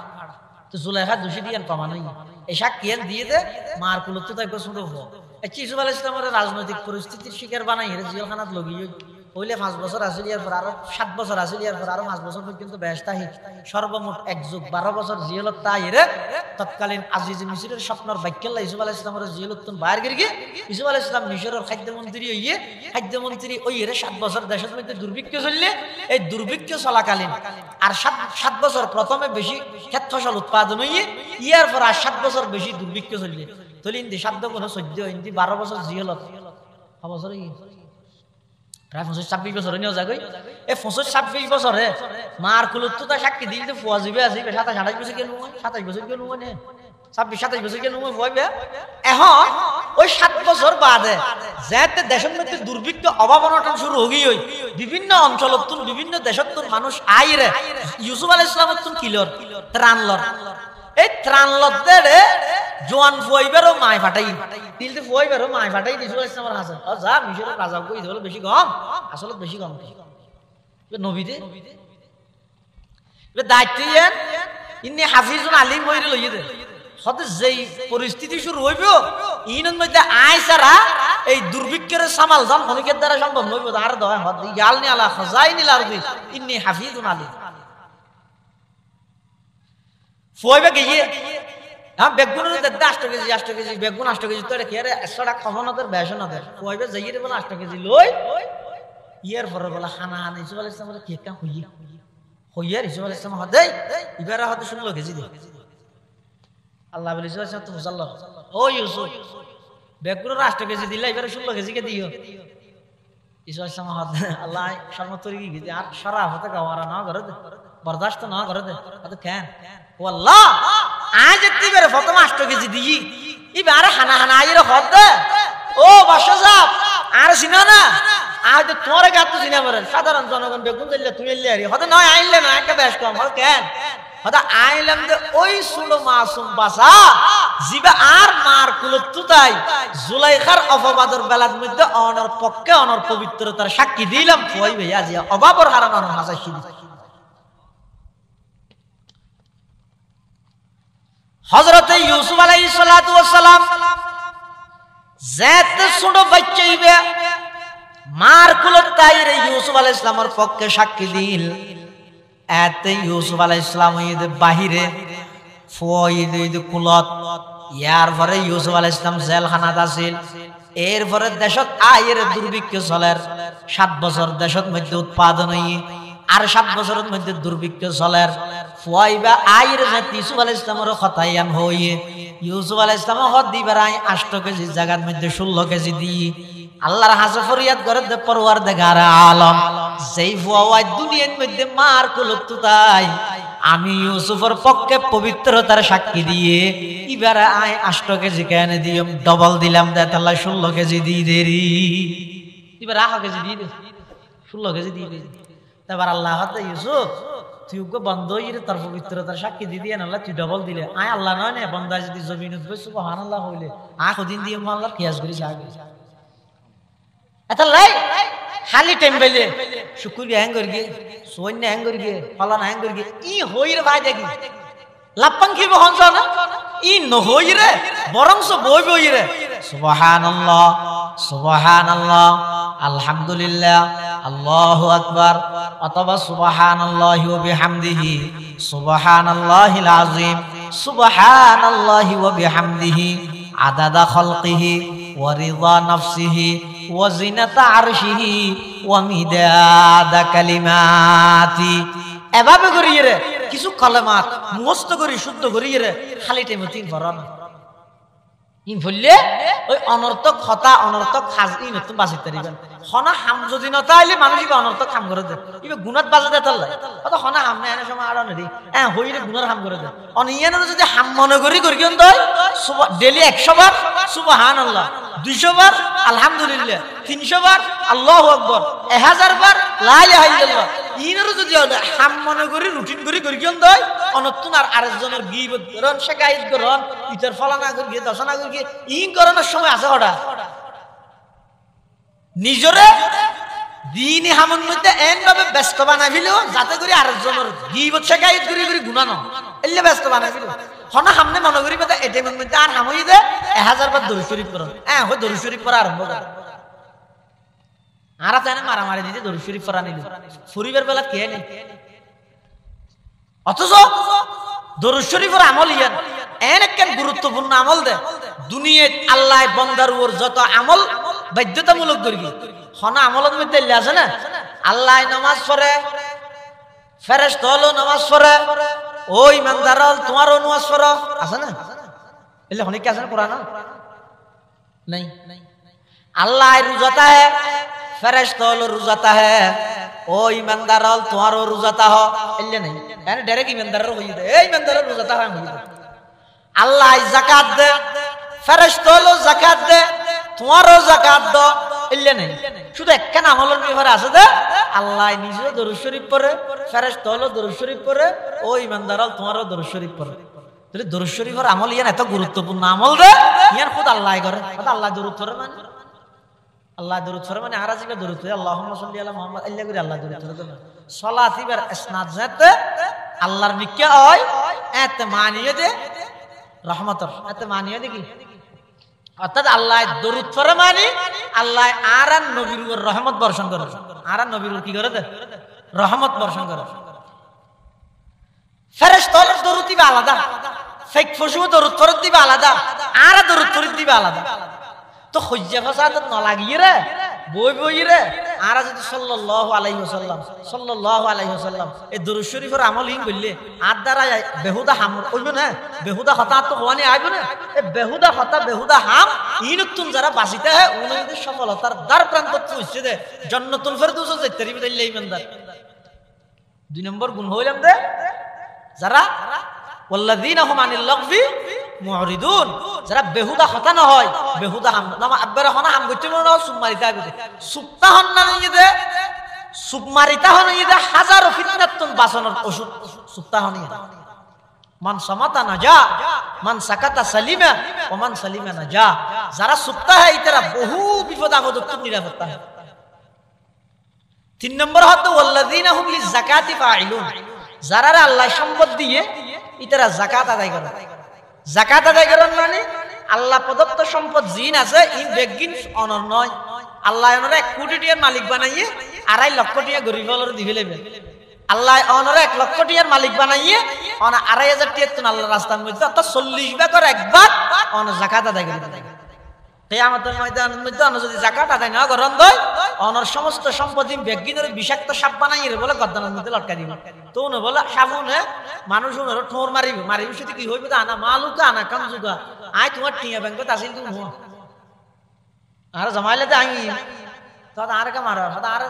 তো জুলাইখা দোষী দিয়ে প্রমাণ হই এই সাক্ষীয়ান দিয়ে দে মার কুলত তাই ছোট হো। ইউসুফ আলাইহিস সালামের রাজনৈতিক পরিস্থিতির শিকার বানাই হেরে জেলখানাত লগি হইলে 5 বছর আসিল, ইয়ার পর আরো 7 বছর আসিল, ইয়ার পর আরো 5 বছর পর্যন্ত বেহেশত তাহি সর্বমোট 1 যুগ 12 বছর জিয়ালত তাহিরে তৎকালীন আজিজ মিশরের স্বপ্নর বাক্যাল্লাহ ইউসুফ আলাইহিস সালামের জিয়ালতুন বাইরে গিয়ে ইউসুফ আলাইহিস সালাম মিশরের খাদ্যমন্ত্রী হইয়ে খাদ্যমন্ত্রী ওইরে 7 বছর দেশের মধ্যে দুর্ভিক্ষ চললে এই দুর্ভিক্ষ চলাকালীন আর 7 বছর প্রথমে বেশি ক্ষেত ফসল উৎপাদন হইয়ে ইয়ার পর আর 7 বছর বেশি দুর্ভিক্ষ চললে তলি ইন্দি 7 গুণ 14 ইন্দি 12 বছর জিয়ালত বছর প্রায় 25-26 বছর নিয়ে যাগই এই 25-26 বছরে মার কুলত তো সাক্ষী দিল তো ফুয়া যাবে আছে 27-28 বছর কেন 27 বছর কেন নে 26-27 বছর কেন ফুয়াবে এখন ওই 7 বছর বাদে যেতে দেশের মধ্যে দুর্ভিক্ষ অভাব অনটন শুরু হই হই বিভিন্ন অঞ্চলত বিভিন্ন দেশত মানুষ আইরে ইউসুফ আলাইহিস সালাম তুন কিলর ত্রাণলর এই ত্রাণলর দেড়ে জোয়ান ফুয়াইবারও মায় ফাটাই তিলতে ফুয়াইবারও মায় ফাটাই ইউসুফ আলাইহিস সালামের হাসান ও যা মিশরের রাজা কই হলো বেশি গম আসলে বেশি গম নবীতে দায়িত্ব ইয়ান ইন্নি হাফিজুন আলিম হইরে লইয়ে দে হতে যেই পরিস্থিতি শুরু হইব ইনের মধ্যে আয়সারা এই দুর্ভিক্ষের সামাল জান ফনিকের দ্বারা সম্ভব নইব আর দয় হদ ইয়ালনি আলা খাজাইনিল আরদি ইন্নি হাফিজুন আলিম ফুয়াইবা গিয়ে হ্যাঁ বেগুনের 8 কেজি বেগুন 8 কেজি তোরে কেরে 100 টাকা কমনদের বেশনদের ফুয়াইবা যাইয়ে বলে 8 কেজি লই ইয়ার পরে বলে খানা আনে ইউসুফ আলাইহিস সালামের কি কাম হইয়ার ইউসুফ আলাইহিস সালাম হদে ইবারা হতে 16 কেজি দে আল্লাহ বলে ইউসুফ আলাইহিস সালাম তো মুজাল্লাহ ও ইউসুফ বেগুনের 8 কেজি দিলা এবারে 16 কেজি কে দিও ইউসুফ আলাইহিস সালাম হদে আল্লাহ শর্মতরি কি দিতে আর সারা হতে গাওয়ারা না করে দে বরদাস্ত না করে দে তো কেন ও আল্লাহ আজ এতিবারে প্রথম 8 কেজি দিই ইবারে হানা হানা আইর হদে ও বাদশা সাহেব আর চিনো না আজ তোরে গাত চিনা বলেন সাধারণ জনগণ বেগুন দিলে তুই এলে আরি হদে নয় আইলে না একটা বেশ কম হল কেন হদে আইলাম যে ওই সুলো মাসুম বাসা জিবা আর মার কুলত তাই জুলাইখার অপবাদের বেলার মধ্যে অনর পক্ষে অনর পবিত্রতার সাক্ষী দিলাম কই ভাইয়া জিয়া অবাবর হারানোর হাসাইছি হযরতে ইউসুফ আলাইহিস সালাতু ওয়াস সালাম যেতে ছোট বাচ্চা হইবে মার কুলত তাইরে ইউসুফ আলাইহিস সালামের পক্ষে সাক্ষী দিল এতে ইউসুফ আলাইহিস সালাম ইদ বাহিরে ফয়দ কুলত ইয়ার পরে ইউসুফ আলাইহিস সালাম জেলখানাত আছিল এরপরে দেশত আয়ের দুর্ভিক্ষ চলের 7 বছর দেশত মধ্যে উৎপাদন হই আর 7 বছরের মধ্যে দুর্ভিক্ষ চলের ফুয়াইবা আয়ের যে ইউসুফ আলাইহিস সালামের কথায়ান হইয়ে ইউসুফ আলাইহিস সালাম হদ দিবার 8 কেজি জায়গার মধ্যে 16 কেজি দি আল্লাহর হাজে ফরিয়াদ করে দে পরওয়ারদিগার আলম যেই ফুয়াই দুনিয়ার মধ্যে মার কুলত তাই আমি ইউসুফের পক্ষে পবিত্রতার সাক্ষী দিয়ে এবারে 8 কেজি কেন দিম ডবল দিলাম দে আল্লাহ 16 কেজি দি দেরি এবার 8 কেজি দি দে 16 কেজি দি দে তারপর আল্লাহ হতে ইউসুফ তুই ওকে বন্ধ হইরে তার পবিত্রতার সাক্ষী দি দিয়ে আল্লাহ তুই ডবল দিলে আল্লাহ নয় না বন্ধা যদি জমিনত বই সুবহানাল্লাহ হইলে দিন দিয়ে আল্লাহ কিয়াস করি যাবে এতলাই খালি টাইম পাইলে শুকুরিয়া হ্যাং করি গে সৈন্য হ্যাং করি গে ফলানা হ্যাং করি গে ই হইরে ভাই দেখি লাপাং কি বহনছ না ই নহইরে বরংস বই বইরে সুবহানাল্লাহ সুবহানাল্লাহ আলহামদুলিল্লাহ আল্লাহু আকবার অথবা সুবহানাল্লাহি ওয়া বিহামদিহি সুবহানাল্লাহিল আযীম সুবহানাল্লাহি ওয়া বিহামদিহি আদাদা খালকিহি ওয়া রিদা নাফসিহি ওয়া জিনাতা আরশিহি ওয়া মিদাদা কালিমাতি এভাবে করিয়ে কিছু কলেমাত মুখস্থ করি শুদ্ধ করিয়ে খালি টাইমে তিন ভরানো ইন বললে ওই অনর্থক হতা অনর্থক খাজ ই নতুন বাঁচিতে দিবেন হনা হাম যদি নতা আইলে মানুষ অনর্থক কাম করে দে ইবে গুণত বাজে দে তাল্লা অত হনা হাম না এনে সময় আর নদী হ্যাঁ হইলে গুণের হাম করে দে অনিয়ানে যদি হাম মনে করি করিয়ন দয় ডেলি 100 বার সুবহানাল্লাহ 200 বার আলহামদুলিল্লাহ 300 বার আল্লাহু আকবার 1000 বার লা ইলাহা ইল্লাল্লাহ ইনারও যদি হাম মনে করি রুটিন করে করি কেন দয় অনতুন আর আরেকজনের গিবত করন শেখায়ত করন ইতার ফলানা করি দশনা করি ইন করানোর সময় আছে হঠাৎ নিজরে দিনই হামন মধ্যে এন ভাবে ব্যস্ত বানাই ফেলো যাতে করে আরেকজনের গিবত শেখায়ত করি করি গুনানো এলে ব্যস্ত বানাই ফেলো হনা সামনে মনে করি বেটা এটাই মধ্যে আর হামই দে 1000 বার দরুদ শরীফ করন হয় দরুদ শরীফ পড়া আরম্ভ কর আর তাই না মারামারি দিতে দরুদ শরীফ পড়া নিল ফুরিবার বেলা কে নেই অথচ দরুদ শরীফের আমল ইয়ান এন একটা গুরুত্বপূর্ণ আমল দে দুনিয়ায় আল্লাহ বান্দার উপর যত আমল বাধ্যতামূলক করি হনা আমলের মধ্যে আছে না আল্লাহ নামাজ পড়ে ফেরেশতা হলো নামাজ পড়ে ওই ইমানদারল তোমারও নামাজ পড়ো আছে না এলে হনে কি আছে না কোরআন नहीं अल्लाह रुजाता है फरिश्ता लो रुजाता है ओ ईमानदार तुम्हारो रुजाता हो इल्ले नहीं यानी डायरेक्ट ईमानदार हो ये ए ईमानदार रुजाता है मुझे अल्लाह ज़कात दे फरिश्ता लो ज़कात दे तुम्हारो ज़कात दो इल्ले नहीं শুধু একখান আমলের ব্যাপারে আছে দে আল্লাহ নিজে দরুদ শরীফ পড়ে ফেরেশতা হলো দরুদ শরীফ পড়ে ও ইমানদার তোমারও দরুদ শরীফ পড়ে তাহলে দরুদ শরীফের আমল ইয়ান এত গুরুত্বপূর্ণ আমল রে ইয়ান খুদ আল্লাহ করে কথা আল্লাহ দরুদ পড়ে মানে আল্লাহ দরুদ পড়ে মানে আরাজি কা দরুদ পড়ে আল্লাহুম্মা সাল্লি আলা মুহাম্মদ আল্লাহ করে আল্লাহ দরুদ পড়ে সালাতি বার ইসনাদ জাতে আল্লাহর নিকে হয় এতে মানিয়ে দে রহমতের এতে মানিয়ে দে কি অর্থাৎ আল্লাহ দরুদ পড়ে মানে আল্লাহ আর নবীর উপর রহমত বর্ষণ করে আর নবীর উপর কি করে দে রহমত বর্ষণ করে ফেরেশতার দরুদ দিবে আলাদা ফেক ফসু দরুদ ফরত দিবে আলাদা আর দরুদ ফরত দিবে আলাদা তো হজ্জা ফাসাদ না লাগিয়ে রে বই বই রে আর যদি সাল্লাল্লাহু আলাইহি ওয়াসাল্লাম এই দরুদ শরীফের আমল হিং বললে আর দ্বারা বেহুদা হাম কইবে না বেহুদা হতা তো হওয়ানি আইবে না এই বেহুদা হতা বেহুদা হাম ইনতুন যারা বাঁচিতে হয় উনাদের সফলতার দ্বার প্রান্ত পৌঁছে দে জান্নাতুল ফেরদৌস যাইতে রিবে দিলে ইমানদার দুই নম্বর গুণ হইলাম দে যারা ওয়াল্লাযীনা হুম আনিল লাগবি মুরিদুন যারা বেহুদা হতা না হয় বেহুদা হাম নামা আব্বারে হনা হাম গইতে না সুমারিতা গইতে সুপ্তা হন না নিদে সুমারিতা হন নিদে হাজারো ফিতনাতুন বাসনের ওষুধ সুপ্তা হনি মান সামাতা নাজা মান সাকাতা সালিমা ওয়া মান সালিমা নাজা যারা সুপ্তা হয় এরা বহু বিপদ আপদ থেকে নিরাপত্তা হয় তিন নম্বর হতো ওয়াল্লাযীনা হুম লিযাকাতি ফাইলুন যারা আল্লাহ সম্পদ দিয়ে ইতারা যাকাত আদায় করে যাকাত আদায় করেন মানে আল্লাহ প্রদত্ত সম্পদ জিন আছে ই বেগিন অনর নয় আল্লাহ ওনারে 1 কোটি টাকার মালিক বানাইয়ে 2.5 লক্ষ টাকা গরিবদের দিবে লেবে আল্লাহ ওনারে 1 লক্ষ টাকার মালিক বানাইয়ে অন 2.500 টাকা তুন আল্লাহর রাস্তার মধ্যে অর্থাৎ 40 ভাগের একবার অন যাকাত আদায় করে কিয়ামতের ময়দানের মধ্যে অন যদি যাকাত আদায় না করেন দয় অনর সমস্ত সম্পত্তি বেগিনের বিষাক্ত সাপ বানাইয়ে বলে গর্দানের মধ্যে লটকা দিবে তো না বলে সাবুনে মানুষ ওনার ঠোর মারিবে সেটা কি হইবে আনা মালুকা আনা কামজুগা আই তোমার টিয়া ব্যাংকত আসিল তুমি আর জমাইলে তো আই তো আর কা মারা আর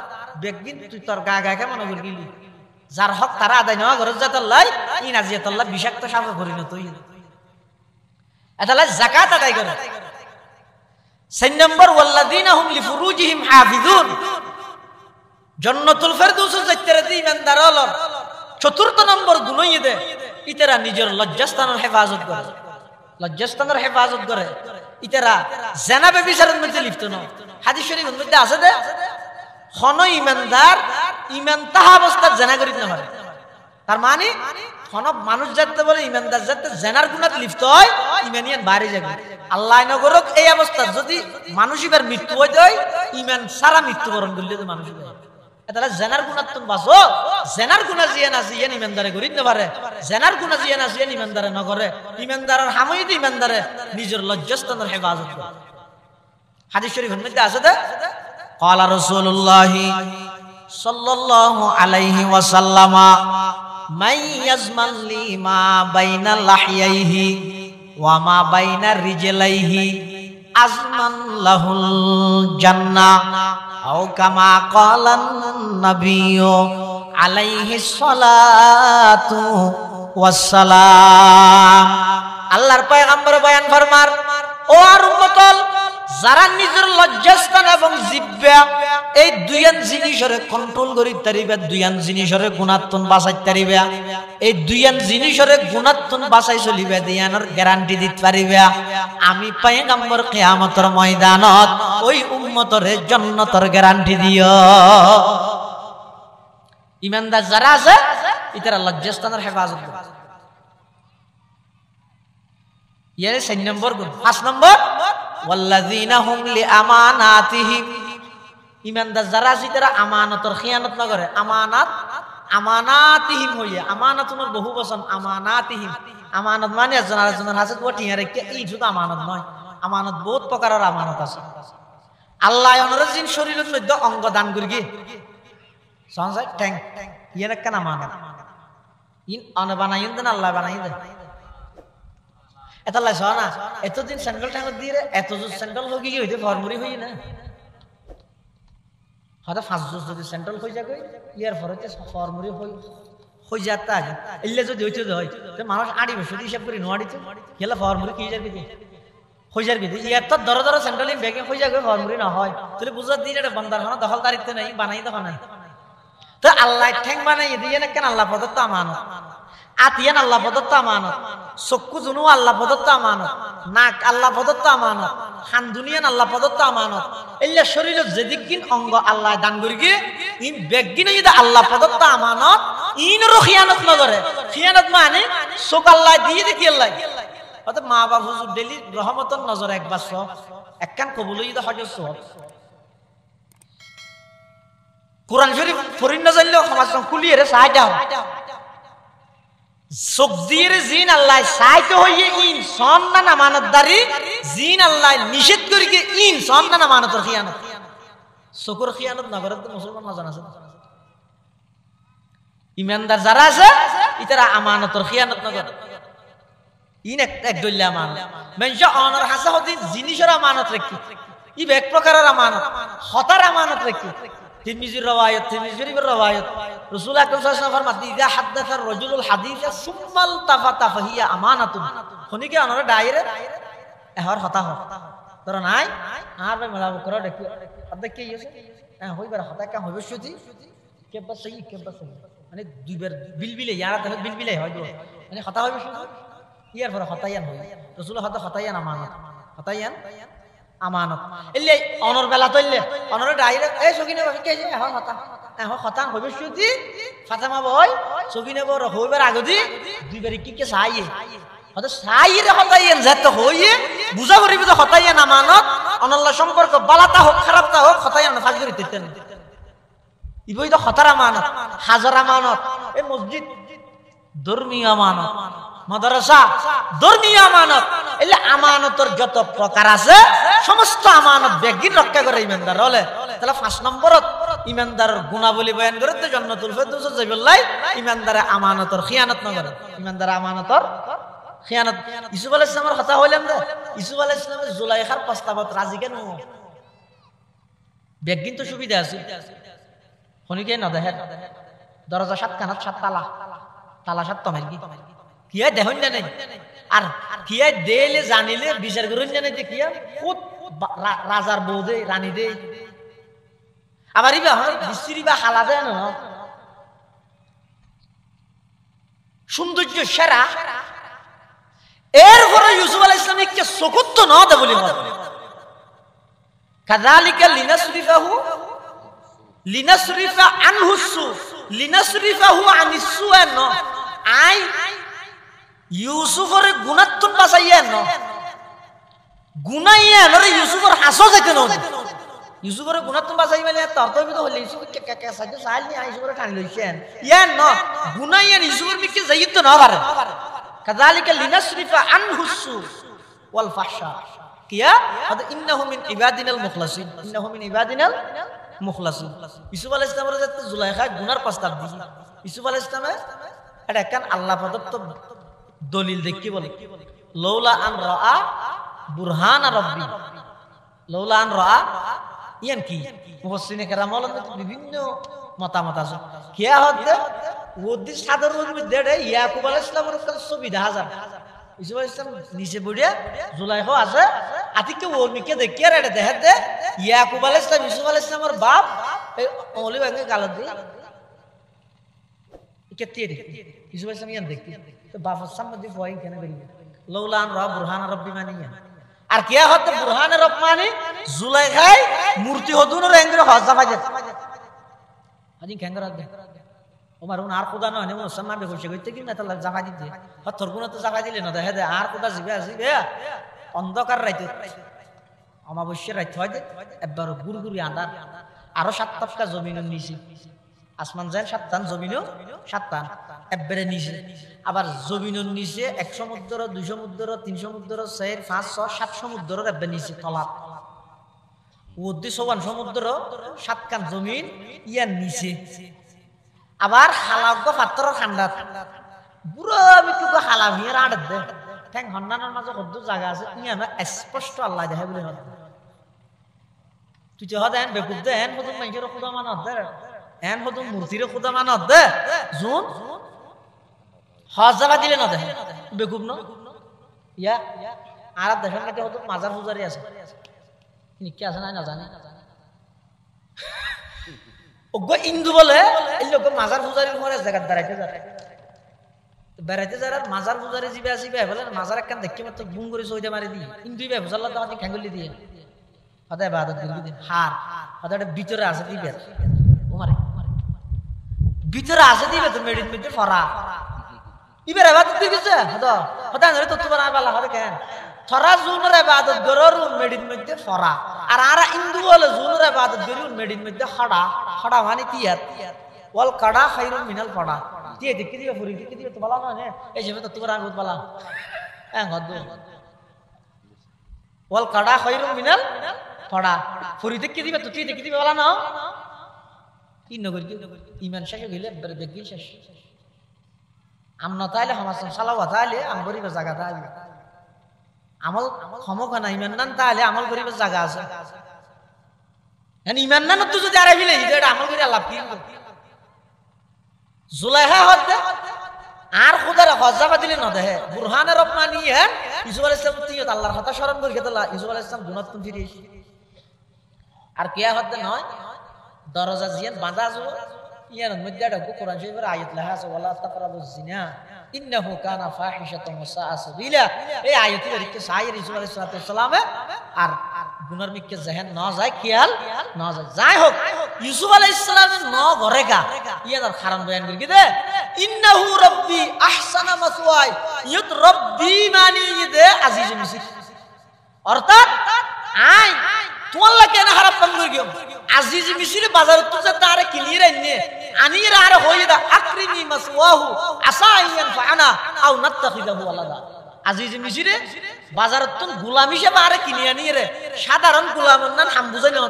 বেগিন তুই তোর গা মনে করগিলি যার হক তারা আদায় না ঘর যাতাল্লাই ইনাজিয়াতাল্লাহ বিষাক্ত সাপে পরিণত হই এতালা যাকাত আদায় করে 4 নম্বর ওয়াল্লাযীনা হুম লিফুরুজিহিম হাফিজুন জান্নাতুল ফেরদৌস যাইতে রে ইমানদার হলো চতুর্থ নম্বর গুণ ইদে ইতারা নিজের লজ্জাস্থানের হেফাজত করে লজ্জাস্থানের হেফাজত করে ইতারা জিনা ব্যভিচারের মধ্যে লিপ্ত নয় হাদিস শরীফের মধ্যে আছে দে কোন ইমানদার ইমান তাহা অবস্থায় জিনা করিত না পারে তার মানে কোন মানুষ যাতে বলে ইমানদার যাতে জিনার গুনাহ লিপ্ত হয় ইমানিয়ান বাইরে যাবে আল্লাহ নগরক এই অবস্থা যদি মানুষের মৃত্যু হই যায় ইমান সারা মৃত্যুবরণ করলে তো মানুষ তাহলে জিনার গুনাহ তুমি বাঁচো জিনার গুনাহ জিয়া না জিয়া ইমানদারে করিত না পারে জিনার গুনাহ জিয়া না জিয়া ইমানদারে না করে ইমানদারের হামই দি ইমানদারে নিজের লজ্জাস্থানের হেফাজত করে হাদিস শরীফের মধ্যে আছে দে ক্বালা রাসূলুল্লাহ সাল্লাল্লাহু আলাইহি ওয়াসাল্লাম মান ইয়াজমান লি মা বাইনা লাহইহি ওয়া মা বাইনা রিজলাইহি আজমান লাহুল জান্নাহ আও কামা ক্বালান নাবিয়্যু আলাইহিস সালাতু ওয়াস সালাম আল্লাহর পয়গম্বর বয়ান ফরমার ও আর উম্মতল যারা নিজের লজ্জাস্থান এবং জিহ্বা এই দুইয়ান জিনিসরে কন্ট্রোল করি তারিবা, দুইয়ান জিনিসরে গুণাত্মন বাঁচাই তারিবা, এই দুইয়ান জিনিসরে গুণাত্মন বাঁচাই চলিবা, দিয়ানোর গ্যারান্টি দিতে পারিবা আমি পয়গম্বর কিয়ামতের ময়দানত ওই উম্মতরে জান্নাতের গ্যারান্টি দিও। ইমানদার যারা আছে ইতারা লজ্জাস্থানের হেফাজত করে। ইয়ার 4 নম্বর গুণ। 5 নম্বর ওয়াল্লাযীনা হুম লিআমানাতিহিম, ইমানদার যারা আছে তারা আমানতের খিয়ানত না করে। আমানাতিহিম হইয়া, আমানাতুনের বহু বচন আমানাতিহিম। আমানত মানে একজন আরেকজনের হাতে টিয়া রেখে, এই শুধু আমানত নয়, আমানত বহুত প্রকারের আমানত আছে। আল্লাহ ওনার জিন শরীরের মধ্যে অঙ্গ দান করি গে সংসার ট্যাং ইয়ার একটা আমানত ইন অন বানাই দেন, আল্লাহ বানাই দেন। এটা লাইছ না এতদিন স্যান্ডেল ঠাঙ্গ দিয়ে এত জোর স্যান্ডেল হোক গিয়ে হইতে ফরমুরি হই না, হয়তো 5 জোর যদি স্যান্ডেল হয়ে যাবে ইয়ার ফরতে ফরমুরি হয়ে যাতা আগে এলে যদি হইতে হয় তো মানুষ আড়ি বসে হিসাব করে নোয়াড়িতে গেলে ফরমুরি কি যাবে হয়ে যাবে। ইয়ার তো ধরো ধরো স্যান্ডেল ব্যাগে হয়ে যাবে ফরমুরি না হয় তাহলে বুঝা দিয়ে এটা বন্দার হনা দখলদারিত্ব নেই, বানাই দখল নাই। তো আল্লাহ ঠ্যাং বানাই দিয়ে না কেন আল্লাহ প্রদত্ত আমানত, আতিয়ান আল্লাহ প্রদত্ত আমানত, চক্ষু জুনু আল্লাহ প্রদত্ত আমানত, নাক আল্লাহ প্রদত্ত আমানত, হান দুনিয়ান আল্লাহ প্রদত্ত আমানত। এল্লা শরীরের যেদিকিন অঙ্গ আল্লাহ দান করি গিয়ে ইন বেগিনে যদি আল্লাহ প্রদত্ত আমানত ইনরও খিয়ানত নগরে। খিয়ানত মানে চোখ আল্লাহ দিয়ে দেখি আল্লাহ অর্থাৎ মা বাবা হুজুর ডেলি রহমতর নজর একবার সব একখান কবুল যদি হজর সব কোরআন শরীফ ফরিন না জানলেও সমাজ খুলিয়ে রে সাহায্য চোখ দিয়ে জিন আল্লাহ সাইতে হইয়ে ইন সন্না আমানতদারি জিন আল্লাহ নিষেধ করি কে ইন সন্না আমানতের খিয়ানত। চকুর খিয়ানত নগরে তো মুসলমান নজন আছে। ইমানদার যারা আছে ইতারা আমানতের খিয়ানত নগর ইন এক দল্লা আমানত মেনশা অনর হাসা হদি জিনিসের আমানত রাখি ই এক প্রকারের আমানত হতার আমানত রাখি। তিরমিজির রওয়ায়াত, তিরমিজি শরীফের রওয়ায়াত রাসূল আকরাম সাল্লাল্লাহু আলাইহি ওয়াসাল্লাম ফরমাতে ইযা হাদাসা রাজুলুল হাদিসা সুম্মাল তাফাতা ফাহিয়া আমানাতুন। খনিকে অনরে ডাইরে এহর হতা হ তোর নাই আর ভাই মেলা করে দেখি অর্ধেক কি হইছে হ্যাঁ হইবার হতা কা হইবে সুজি কেবা সহি মানে দুইবার বিলবিলে ইয়ারা তো বিলবিলে হয় গো মানে হতা হইবে সুজি ইয়ার পরে হতায়ান হই রাসূল হতায়ান আমানত, হতায়ান আমানত। এলে অনর বেলা তইলে অনরে ডাইরেক্ট এই সগিনে বাকি কে এখন হতা হইবে সুজি ফাতেমা বই সগিনে বড় হইবার আগদি দুইবার কি চাইয়ে হয়তো চাইরে হতাইয়েন যেত হইয়ে বুঝা করিবি তো হতাইয়েন আমানত। অনল্লা সম্পর্ক বালাতা হোক খারাপটা হোক হতাইয়েন ফাঁস করে দিতেন ইবই তো হতার আমানত, হাজার আমানত, এই মসজিদ ধর্মীয় আমানত, মাদ্রাসা ধর্মীয় আমানত। এলে আমানতের যত প্রকার আছে সমস্ত আমানত বেগিন রক্ষা করে ইমানদার হলে। তাহলে 5 নম্বরত ইমানদারের গুণাবলী বয়ান করে তো জান্নাতুল ফেরদৌসে যাইবল্লাই ইমানদারে আমানতের খিয়ানত না করে। ইমানদারে আমানতের খিয়ানত। ইউসুফ আলাইহিস সালামের কথা হইলাম না, ইউসুফ আলাইহিস সালামের জুলাইখার প্রস্তাবত রাজি কেন বেগিন তো সুবিধা আছে খনিকে না দেখেন দরজা 7 কানাত 7 তালা, তালা 7 তমের কিয়া দেখুন না নেই আর কিয়া দেলে জানিলে বিচার করুন জানে যে কিয়া খুদ রাজার বউ দে রানী দে আবার ইবা হয় বিশ্রী বা হালা দেয় না সৌন্দর্য সেরা। এরপরে ইউসুফ আলাইহিস সালামকে চকুত না দে বলি হয় কাযালিকা লিনাসরিফা আনহু সু লিনাসরিফাহু আনিস সুআন আই ইউসুফের গুণাত্মন বাঁচাইয়া ন গুনাইয়া নরে ইউসুফের হাসো যাইতে ন ইউসুফের গুণাত্মন বাঁচাই মানে তর্তবিত হইলে ইউসুফ কে কে সাইতে সাইল নি ইউসুফের টান লইছেন ইয়া ন গুনাইয়া ইউসুফের মিকে যাইত না পারে। কাযালিকা লিনাসরিফা আনহু সু ওয়াল ফাহশা কিয়া হদ ইন্নাহু মিন ইবাদিনাল মুখলাসিন, ইন্নাহু মিন ইবাদিনাল মুখলাসিন। ইউসুফ আলাইহিস সালামের যে জুলাইখা গুনার প্রস্তাব দিছি ইউসুফ আলাইহিস সালামে এটা কেন আল্লাহ প্রদত্ত দলিল দেখি বলে লৌলা আন রাআ বুরহান রাব্বি, লৌলা আন রাআ ইয়ান কি মুফাসসিরিনে কেরাম বিভিন্ন মতামত আছে কিয়া হতে ওদি সাদর মধ্যে দেড়ে ইয়াকুব আলাইহিস সালামের কাছে সুবিধা হাজার ইসুফ আলাইহিস সালাম নিচে বড়িয়া জুলাইখা আছে আতিকে ওরনিকে দেখিয়ে রেডে দেখে দে ইয়াকুব আলাইহিস সালাম ইসুফ আলাইহিস সালামের বাপ এই ওলি ভাঙে গালত দি কেতে রে ইসুফ আলাইহিস সালাম ইয়ান দেখতে তো বাপ সামনে দি ভয় কেন করি লৌলান রব বুরহান রব্বি মানিয়া আর কিয়া হতে বুরহান রব মানি জুলাইখাই মূর্তি হদুনের এঙ্গরে হজা ফাজে আজি কেঙ্গরা দে ওমার আর খোদা না নেমো সম্মান বে বসে কইতে কি না তালা জাফা দিতে হতর গুণ তো জাফা দিলে না দেখে দে আর খোদা জিবে আসিবে অন্ধকার রাইতে অমাবস্যার রাইতে হয় দে একবার গুড়গুড়ি আন্ধার আরো 7 তপকা জমিনের নিচে আসমান যায় 7টান জমিনও 7টান একবারে নিচে আবার জমিনের নিচে 1 সমুদ্র 2 সমুদ্র 3 সমুদ্র 4 5 6 7 সমুদ্রের একবার নিচে তলা ওদি সবান সমুদ্র 7 কান জমিন ইয়ার নিচে আবার হালাগ পাত্র ঠান্ডা পুরো বিটুকু হালা ভিড় আড় দে ঠ্যাং হন্নানোর মাঝে কত জায়গা আছে ইয়া না স্পষ্ট আল্লাহ দেখে বলে হদ তুই যে হদ এন বেকুব দে এন হদম মাইকের খুদা মানত দে এন হদম মূর্তির খুদা মানত দে জুন হজাবা দিলে না দে বেকুব ন ইয়া আর দেখেন না হদম মাজার পূজারি আছে কি আছে না জানি ওগো ইন্দু বলে এই লোক মাজার পূজারির পরে জায়গা দাঁড়াইতে যায় বেড়াইতে যারা মাজার পূজারি জিবে আসিবে বলে মাজার একখান দেখি মাত্র গুম করে সইতে মারি দিই ইন্দু বে বুঝাল্লা তো আপনি খ্যাঙ্গুলি দিয়ে হদায় ইবাদত দিন হার হদায় ভিতরে আছে দিবে ওমারে ভিতরে আছে দিবে তো মেডিন মধ্যে ফরা ইবের ইবাদত দিবেছে হদা হদায় ধরে তো তোমার বালা হবে কেন থরা জুনের ইবাদত গরর মেডিন মধ্যে ফরা আর আরা ইন্দু বলে জুনের ইবাদত গরর মেডিন মধ্যে খড়া খড়া মানে তিয়াত ওয়াল কাড়া খাইরুল মিনাল ফড়া দিয়ে দেখি দিবে ফুরি দেখি দিবে তো বালা না নে এই যে তো তোমার আগুত বালা হ্যাঁ হদ ওয়াল কাড়া খাইরুল মিনাল ফড়া ফুরি দেখি দিবে তো তুই দেখি দিবে বালা না কি নগর কি ইমান শেষ হইলে একবারে দেখি শেষ আমনা তাইলে হামাস সালাওয়া তাইলে আম গরিবের জায়গা তাইলে আমল ক্ষমক না ইমান নান তাহলে আমল গরিবের জায়গা আছে ইমান নান তো যদি আরে ফিলে এটা আমল করে লাভ কি জুলাইহা হদ আর খুদার হজাবা দিলে না দেহে বুরহানের রহমানি হ্যাঁ ইসুফ আলাইহিস সালাম তিয়ত আল্লাহর কথা স্মরণ করে গেতলা ইসুফ আলাইহিস সালাম গুনাহ কোন ফিরে আর কিয়া হদ নয় দরজা জিয়ান বাঁধা যাব ইয়ার মধ্যে একটা কোরআন শরীফের আয়াত লেখা আছে ওয়ালা তাকরাবুজ জিনা ইন্নাহু কানা ফাহিশাতান ওয়া সাআ সাবিলা এই আয়াতের দিকে সাইয়ের ইসুফ আলাইহিস সালাম আর গুনার মিকে জেহেন না যায় খেয়াল না যায় যাই হোক ইউসুফ আলাইহিস সালামের ন ঘরেগা ইয়ার কারণ বয়ান করি দে ইন্নাহু রাব্বি আহসানা মাসওয়াই ইয়ত রাব্বি মানি দে আজিজুল মিসর অর্থাৎ আই তোল্লা কেন খারাপ কাম করি আজিজ মিসর বাজার তো যে তারে ক্লিয়ার আইনে আনিরা আর হইদা আকরিমি মাসওয়াহু আসাইয়ান ফানা আও নাত্তাখিদাহু আলাদা আজিজ মিসরে বাজারত তো গোলাম হিসেবে আরে কিনে আনিয়ে রে সাধারণ গোলামের নাম হাম বুঝাই না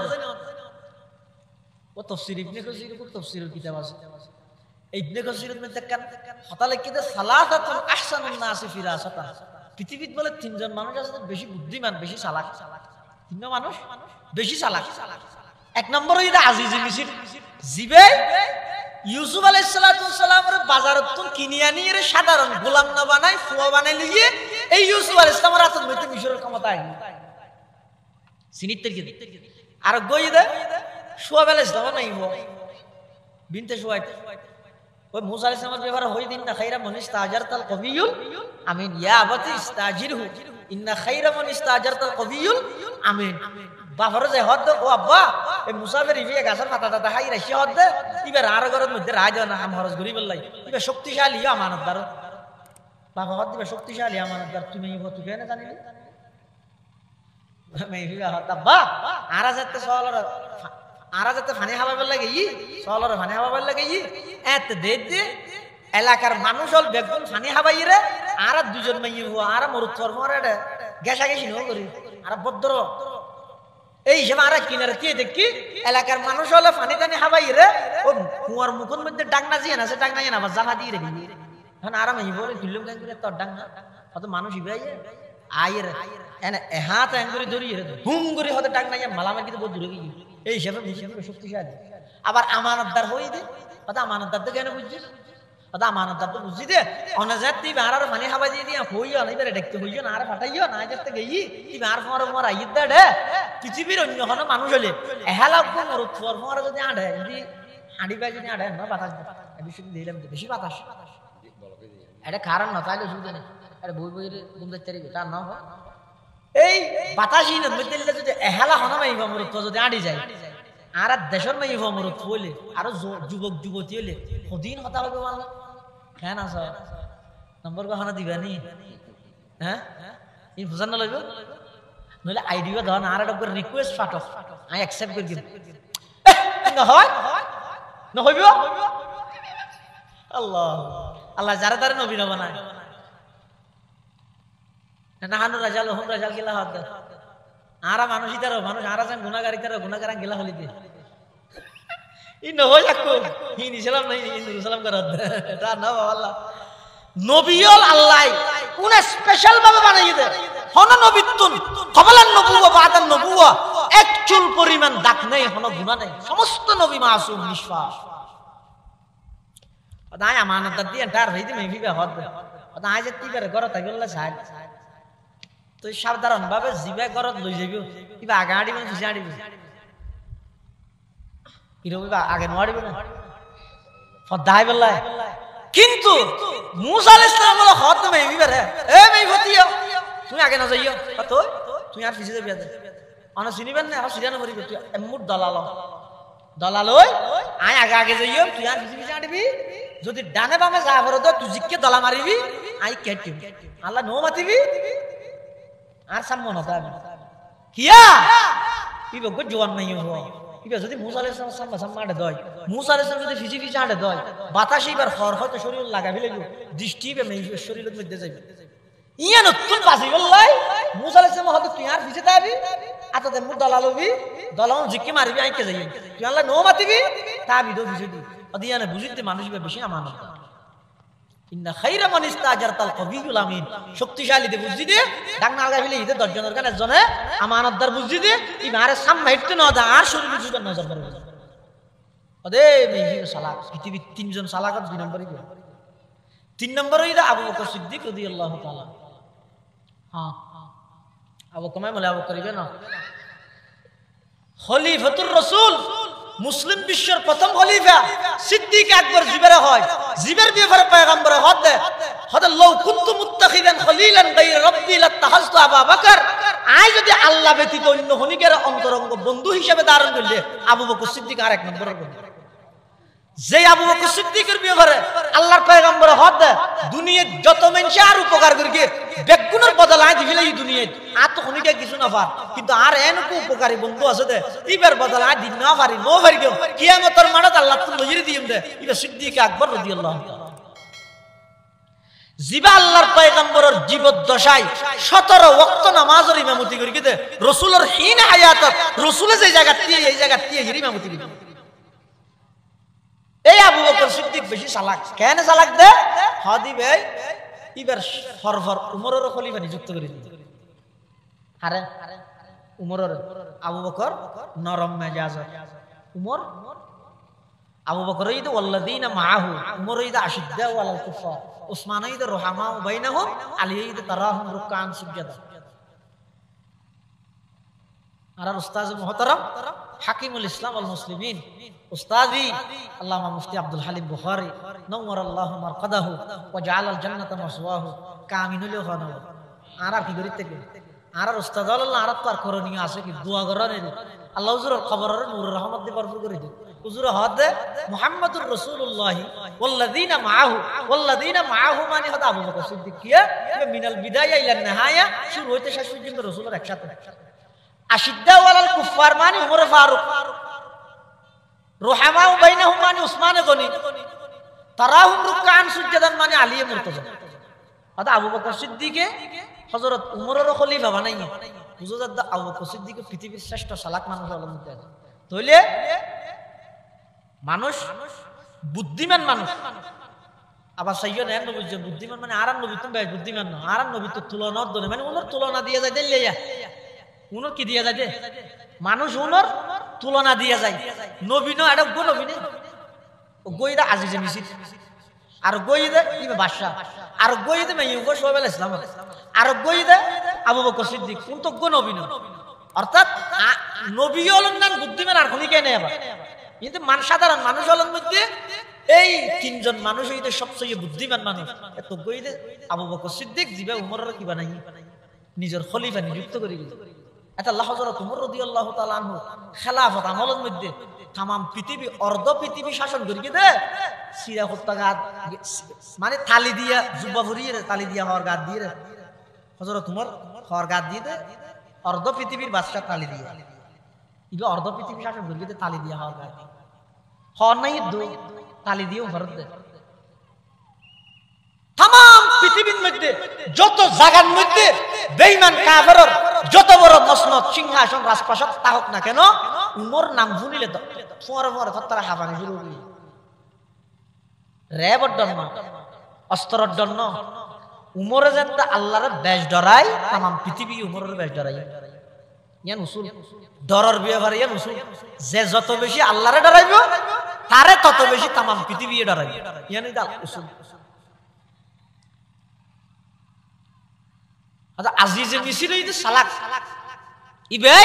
ও তাফসীর ইবনে কাসির কো তাফসীরের কিতাব আছে ইবনে কাসির মধ্যে দেখেন হতালে কি দে সালাসাতুন আহসানুন নাসি ফিরাসাতা পৃথিবীতে বলে তিনজন মানুষ আছে বেশি বুদ্ধিমান বেশি চালাক তিন মানুষ বেশি চালাক এক নম্বর হইছে আজিজ মিসর জিবে ইউসুফ আলাইহিস সালামের বাজারত তো কিনে আনিয়ে রে সাধারণ গোলাম না বানাই ফুয়া বানাই লিয়ে এই ইউসুফ আলাইহিস সালামের হাতে মধ্যে মিশরের ক্ষমতা আইনি সিনিতের কি আর গই দে শুয়া আলাইহিস সালাম নাই হো বিনতে শুয়াই ওই মুসা আলাইহিস সালামের ব্যাপারে হই দিন না খাইরা মান ইস্তাজারতাল কবিয়ুল আমিন ইয়া আবাতি ইস্তাজিরহু ইন্না খাইরা মান ইস্তাজারতাল কবিয়ুল আমিন বাফর যে হদ ও আব্বা এই মুসাফির ইবিয়া গাছের পাতা দাদা হাই রাশি হদ ইবে আর ঘরের মধ্যে রাজ না আম হরজ গরিব লাই ইবে শক্তিশালী আমানতদার বাবা হদ দিবে শক্তিশালী আমানতদার তুমি তুই কেন জানিলি मैं भी होता बा आरा जाते फानी हाबाবার লাগে ই সলর ফানি হাবাবার লাগে ই এত দে এলাকার মানুষ হল বেগুন ফানি হাবাই রে আর দুজন মাইয়ে হো আর মরুত ফরমরে গেসা গেছি নো করি আর ভদ্র এই হিসাবে আর কিনারে দিয়ে দেখি এলাকার মানুষ হলে ফানি টানি হাবাই রে ও কুয়ার মুখের মধ্যে ডাকনা জিয়ে না সে ডাকনা না আবার জামা দিয়ে রেখে এখন আর আমি বলে তুললাম কেন করে তোর ডাকনা অত মানুষ ইবাই আয়ের এনে হাত এঙ্গুরি ধরিয়ে হুম করে হতে ডাক নাই মালামার কিন্তু বহুত দূরে গিয়ে এই হিসাবে শক্তিশালী আবার আমানতদার হয়ে দে কথা আমানতদার তো কেন বুঝছিস ওটা আমানত তো বুঝি দে অনজাত তুই বাহার পানি খাওয়া দিয়ে দিয়া হইও না এবারে দেখতে হইও না আর ফাটাইও না যেতে গেই তুই বাহার ফোয়ার ফোয়ার আইত দে পৃথিবীর অন্য কোনো মানুষ হলে এহেলা কোন ফোয়ার ফোয়ার যদি আড়ে যদি হাঁড়ি বাই যদি আড়ে না বাতাস বেশি দিলাম বেশি বাতাস এটা কারণ না তাইলে অসুবিধা নেই এটা বই বই ঘুম দেখতে তার না হয় এই বাতাসই না দিলে যদি এহেলা হন মাইব মরুত্ব যদি আড়ি যায় আর দেশের মাইব মরুত্ব হইলে আরো যুবক যুবতী হইলে সদিন হতা হবে বল হ্যাঁ না স্যার নম্বর কখনো দিবানি হ্যাঁ ই বুঝান না লইব নইলে আইডিয়া ধর আর একটা করে রিকোয়েস্ট পাঠো আই অ্যাকসেপ্ট করে দিব না হয় না হইব আল্লাহ আল্লাহ যারা তারা নবী না বানায় না হানু রাজাল হোম রাজাল গেলা হাত আরা মানুষই তারও মানুষ আরা যান গুণাগারি তারও গুণাগারান গেলা হলি দিয়ে ই নহই যাকো হি নিছিলাম নাই ইনসালাম করাত এটা না আল্লাহ নবিয়ল আল্লাহ কোন স্পেশাল ভাবে বানাই দে হন নবিতুন কবলান নবুওয়া বাদান নবুওয়া এক চুল পরিমাণ দাগ নাই হন গুনাহ নাই সমস্ত নবী মাসুম নিষ্পাপ আদায় আমানত দিয়ে তার হইতে মেভিবে হদ আদায় যে তিবারে ঘর থাকলে ছাই তুই সাবধান ভাবে জিবে ঘরত লই যাবি কিবা আগা আড়ি মানে পিছে আড়িবি কিরবিবা আগে নোয়াড়িবে না ফদাই বললাই কিন্তু মুসা আলাইহিস সালাম বলে হদ মেভিবে রে এ মেভতিও তুই আগে না যাইও তুই তুই আর পিছে যাবি অন চিনিবেন না আর সিরিয়ানো মরিবে তুই এমুট দলাল ওই আয় আগে আগে যাইও তুই আর পিছে পিছে আড়িবি যদি ডানে বামে যা বড় তুই জিককে দলা মারিবি আই কেটিম আল্লাহ নো মাতিবি আর সামনে না তাই কিয়া ইবে গো জওয়ান নাই হো ইবে যদি মুসা আলাইহিস সালাম সামনে দয় মুসা আলাইহিস সালাম যদি ফিজি ফিজি আড়ে দয় বাতাসই বার খর হয়তো শরীর লাগাবি লাগবে দৃষ্টি বে মেই শরীরের মধ্যে যাইবে ইয়া নতুন বাসি বললাই মুসা আলাইহিস সালাম হয়তো তুই আর ফিজি তাবি আতাতে মুদ দলালবি দলাও জিককে মারিবি আইকে যাইবি তুই আল্লাহ নো মাতিবি তাবি দো ফিজি দি অদিয়ানে বুঝিতে মানুষ বেশি আমানত ইন্না খায়রা মান ইস্তাজারতাল কবিয়ুল আমিন শক্তিশালী দে বুঝি দে ডাকনা আগা ফেলে ইদে 10 জনের কানে একজনে আমানতদার বুঝি দে ইমারে সামনে হিটতে না দা আর শরীর জুগার নজর করে ওদে মেহি সালাক পৃথিবী তিনজন সালাকত 2 নম্বরই 3 নম্বরে ইদা আবু বকর সিদ্দিক রাদিয়াল্লাহু তাআলা হ্যাঁ আবু কমায় বলে আবু করিবে না খলিফাতুর রাসূল মুসলিম বিশ্বের প্রথম খলিফা সিদ্দিক আকবর জিবের হয় জিবের ব্যাপারে পয়গম্বর হদ লাউ কুনতু মুত্তাখিদান খলিলান গায়রা রাব্বি লাত্তাহাজতু আবু বকর আই যদি আল্লাহ ব্যতীত অন্য খনিকের অন্তরঙ্গ বন্ধু হিসেবে ধারণ করলে আবু বকর সিদ্দিক আর এক নম্বরের বন্ধু যে আবু বকর সিদ্দিকের ব্যাপারে আল্লাহর পয়গম্বর হদ দুনিয়ার যত মানুষ আর উপকার করিকে বেগুনের বদলায় দিলে এই দুনিয়ায় আর তো খনিকে কিছু না পার কিন্তু আর এনকু উপকারী বন্ধু আছে দে ইবার বদলায় দিন না পারি নো পারি কেউ কিয়ামতের মাঠে আল্লাহ তো লইরে দিম দে ইবা সিদ্দিক আকবর রাদিয়াল্লাহু তাআলা জিবা আল্লাহর পয়গম্বরের জীবদ্দশায় 17 ওয়াক্ত নামাজের ইমামতি করি দে রাসূলের হিন হায়াতত রাসূলে যে জায়গাতে এই জায়গাতে ইমামতি করি এই আবু বকর সিদ্দিক বেশি চালাক কেন চালাক দে হাদি ভাই ইবার ফরফর উমরের খলিফা নিযুক্ত করে দিল আরে উমরের আবু বকর নরম মেজাজ উমর আবু বকর ইদ ওয়াল্লাযিনা মাআহু উমর ইদ আশিদ্দা ওয়ালাল কুফার উসমান ইদ রহমা বাইনাহুম আলী ইদ তারাহুম রুকান সুজদা আর উস্তাদ মুহতারাম হাকিমুল ইসলাম ওয়াল মুসলিমিন উস্তাদি আল্লামা মুফতি আব্দুল হালিম বুখারী নওয়ারাল্লাহু মারকাদাহু ওয়া জাআলাল জান্নাতা মাসওয়াহু কামিনুল খানা আর কি করি থেকে আর উস্তাদ আল্লাহ আর তার করণীয় আছে কি দোয়া করেন আল্লাহ হুজুরের খবরের নূর রহমত দিয়ে ভরপুর করে দিন হুজুর হদে মুহাম্মাদুর রাসূলুল্লাহ ওয়াল্লাযিনা মাআহু মানে হদা আবু বকর সিদ্দিক কিয়া মিনাল বিদায়া ইলা নিহায়া শুরু হইতে শেষ পর্যন্ত রাসূলের একসাথে আশিদ্দা ওয়ালাল কুফার মানে উমর ফারুক রুহামা বাইনাহুম মানে উসমান গনি তারাহুম রুকান সুজদান মানে আলী মুরতাজা আদা আবু বকর সিদ্দিকে হযরত উমরের খলিফা বানাইয়া হুজুর আবু বকর সিদ্দিকে পৃথিবীর শ্রেষ্ঠ সালাক মানুষ হলেন তাইলে মানুষ বুদ্ধিমান মানুষ আবার সাইয়্যদ এর নবী যে বুদ্ধিমান মানে আরাম নবী তুমি বুদ্ধিমান না আরাম নবী তো তুলনা দনে মানে ওনার তুলনা দিয়ে যায় দিল্লিয়া উনর কি দিয়া যায় দে মানুষ উনর তুলনা দিয়া যায় নবী না এটা গো নবী নে ও গইরা আজিজে মিছিল আর গইদে ইবে বাদশা আর গইদে মাইয়ুব সোহেল ইসলাম আর গইদে আবু বকর সিদ্দিক কোন তো কোন নবী না অর্থাৎ নবী হলেন না বুদ্ধিমান আর কোন কে নেই আবার কিন্তু সাধারণ মানুষ হলেন মধ্যে এই তিনজন মানুষ হইতে সবচেয়ে বুদ্ধিমান মানুষ এত গইদে আবু বকর সিদ্দিক জিবা উমরের কি বানাই নিজের খলিফা নিযুক্ত করে দিল এটা হযরত উমর রাদিয়াল্লাহু তাআলা আনহু খেলাফত আমলের মধ্যে तमाम পৃথিবী অর্ধ পৃথিবী শাসন করি দে সিরা হত্যাঘাত মানে থালি দিয়া জুব্বা ভরিয়ে তালি দিয়া হওয়ার গাত দিয়ে হযরত উমর হওয়ার গাত দিয়ে দে অর্ধ পৃথিবীর বাদশা তালি দিয়ে ইবে অর্ধ পৃথিবী শাসন করি দে তালি দিয়া হওয়ার গাত হওয়ার নাই দু তালি দিয়ে ভরত দে तमाम পৃথিবীর মধ্যে যত জায়গার মধ্যে বেঈমান কাফেরর যত বড় মসনদ সিংহাসন রাজপ্রাসাদ থাকুক না কেন উমর নাম শুনিলে তো ফরে ফরে ফত্তারা হাবানি শুরু হই রেবর জন্য অস্ত্রর জন্য উমরে যেন আল্লাহর বেশ ডরাই तमाम পৃথিবী উমরের বেশ ডরাই ইয়ান উসুল ডরর ব্যবহার ইয়ান উসুল যে যত বেশি আল্লাহরে ডরাইব তারে তত বেশি तमाम পৃথিবী ডরাইবে ইয়ানি দা উসুল আজিজে মিসরি যে সালাক ইবে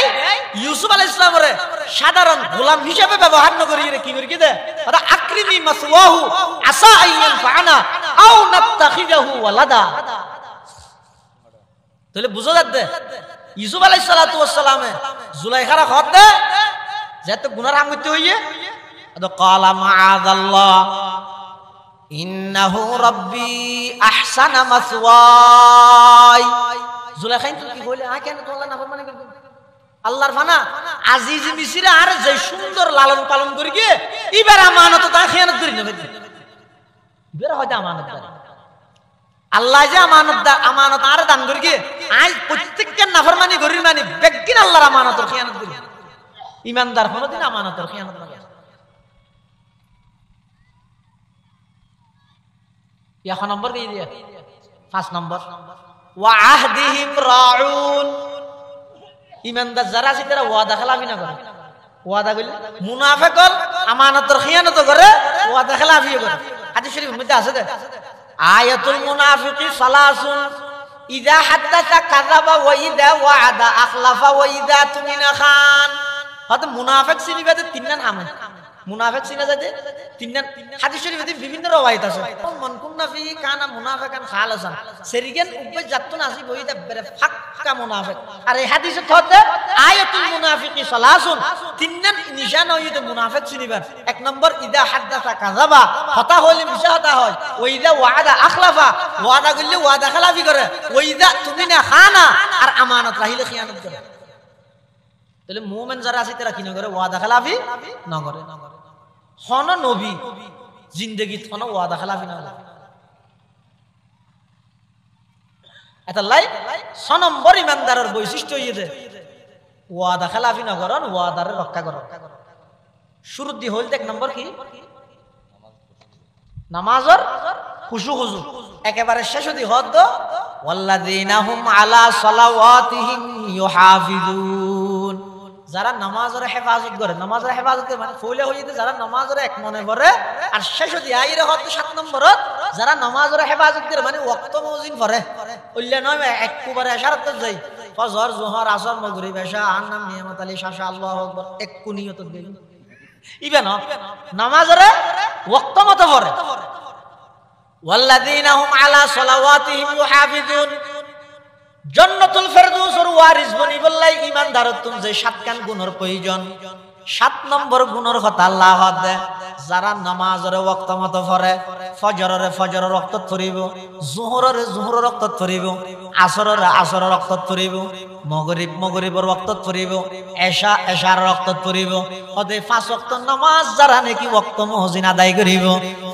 ইউসুফ আলাইহিস সালামরে সাধারণ গোলাম হিসেবে ব্যবহার ন করি রে কি করি দে আদা আকরিমি মাসওয়াহু আসা আইয়ান ফানা আও নাত্তাখিজাহু ওয়ালাদা তাহলে বুঝো দে ইউসুফ আলাইহিস সালাতু ওয়াস সালামে জুলাইখার খত দে যত গুনার আমতে হইয়ে আদা ক্বালা মাআযাল্লাহ ইন্নাহু রাব্বি আহসানা মাসওয়াই জুলাইখাইন তো কি বলে আ কেন তোলা না ফরমানি করবে আল্লাহর ফানা আজিজ মিসরি আর যে সুন্দর লালন পালন করি গিয়ে এবার আমানত তা খেয়ানত করি নেবে বের হয় আমানত আল্লাহ যে আমানত আর দান করি গিয়ে আজ প্রত্যেককে নাফরমানি করি মানে বেগিন আল্লাহর আমানতের খেয়ানত করি ইমানদার কোনদিন আমানতের খেয়ানত না এক নম্বর দিয়ে দিয়ে 5 নম্বর ওয়া আহদিহিম রাউন ইমানদার যারা আছে তারা ওয়াদা খেলাফি না করে ওয়াদা করলে মুনাফিক আমানতের খিয়ানত করে ওয়াদা খেলাফি করে হাদিস শরীফের মধ্যে আছে আয়াতুল মুনাফিকি সালাসুন ইযা হাদাসা কাযাবা ওয়া ইযা ওয়াদা আখলাফা ওয়া ইযা তুমিনা খান হয়তো মুনাফিক সিনিবাদে তিনজন নাম মুনাফিক সিনা যাতে তিনজন হাদিস শরীফে বিভিন্ন রওয়ায়াত আছে মান কুননা ফি কানা মুনাফিকান খালাসান সেরিগেন উব্বে জাতুন আসি বইতে বেরে ফাক্কা মুনাফিক আর এই হাদিসে থতে আয়াতুল মুনাফিকি সালাসুন তিনজন নিশানা হইতে মুনাফিক চিনিবার এক নম্বর ইদা হাদাসা কাযাবা কথা হইলে মিছা কথা হয় ওয়া ইদা ওয়াদা আখলাফা ওয়াদা করলে ওয়াদা খেলাফি করে ওয়া ইদা তুমিনা খানা আর আমানত রাহিলে খিয়ানত করে তাহলে মুমিন যারা আছে তারা কি না করে ওয়াদা খেলাফি না করে হন নবী জিন্দেগি হন ওয়াদা খেলাফি না এটা লাই 6 নম্বর ইমানদারের বৈশিষ্ট্য হইছে ওয়াদা খেলাফি না করন ওয়াদারে রক্ষা করন শুরুত দি হইল এক নম্বর কি নামাজের খুশু খুশু একেবারে শেষ দি হদ ওয়াল্লাযিনা হুম আলা সালাওয়াতিহিম ইউহাফিজুন যারা নামাজের হেফাজত করে নামাজের হেফাজত মানে ফইলে হইতে যারা নামাজের এক মনে করে আর শেষ দি আইরে হদ 7 নম্বরত যারা নামাজের হেফাজত করে মানে ওয়াক্ত মুজিন করে ওইলা নয় একবারে ইশারাত যাই ফজর জোহর আসর মাগরিব এশা আন্নাম নিয়ামত আলী শাশা আল্লাহু আকবার এক কুনিয়ত দেই ইবেন নামাজের ওয়াক্ত মতো পড়ে ওয়াল্লাযিনা হুম আলা সালাওয়াতিহিম ইউহাফিজুন জান্নাতুল ফেরদৌসের ওয়ারিস বনি বললাই ঈমানদারতুন যে 7 কান গুণের প্রয়োজন 7 নম্বর গুণের কথা আল্লাহ দেয় যারা নামাজের ওয়াক্ত মতো পড়ে ফজরের ওয়াক্ত পড়িব যোহরের ওয়াক্ত পড়িব আসরের ওয়াক্ত পড়িব মাগরিবের ওয়াক্ত পড়িব এশার ওয়াক্ত পড়িব ওদে 5 ওয়াক্ত নামাজ যারা নাকি ওয়াক্ত মুহজিন আদায় করিব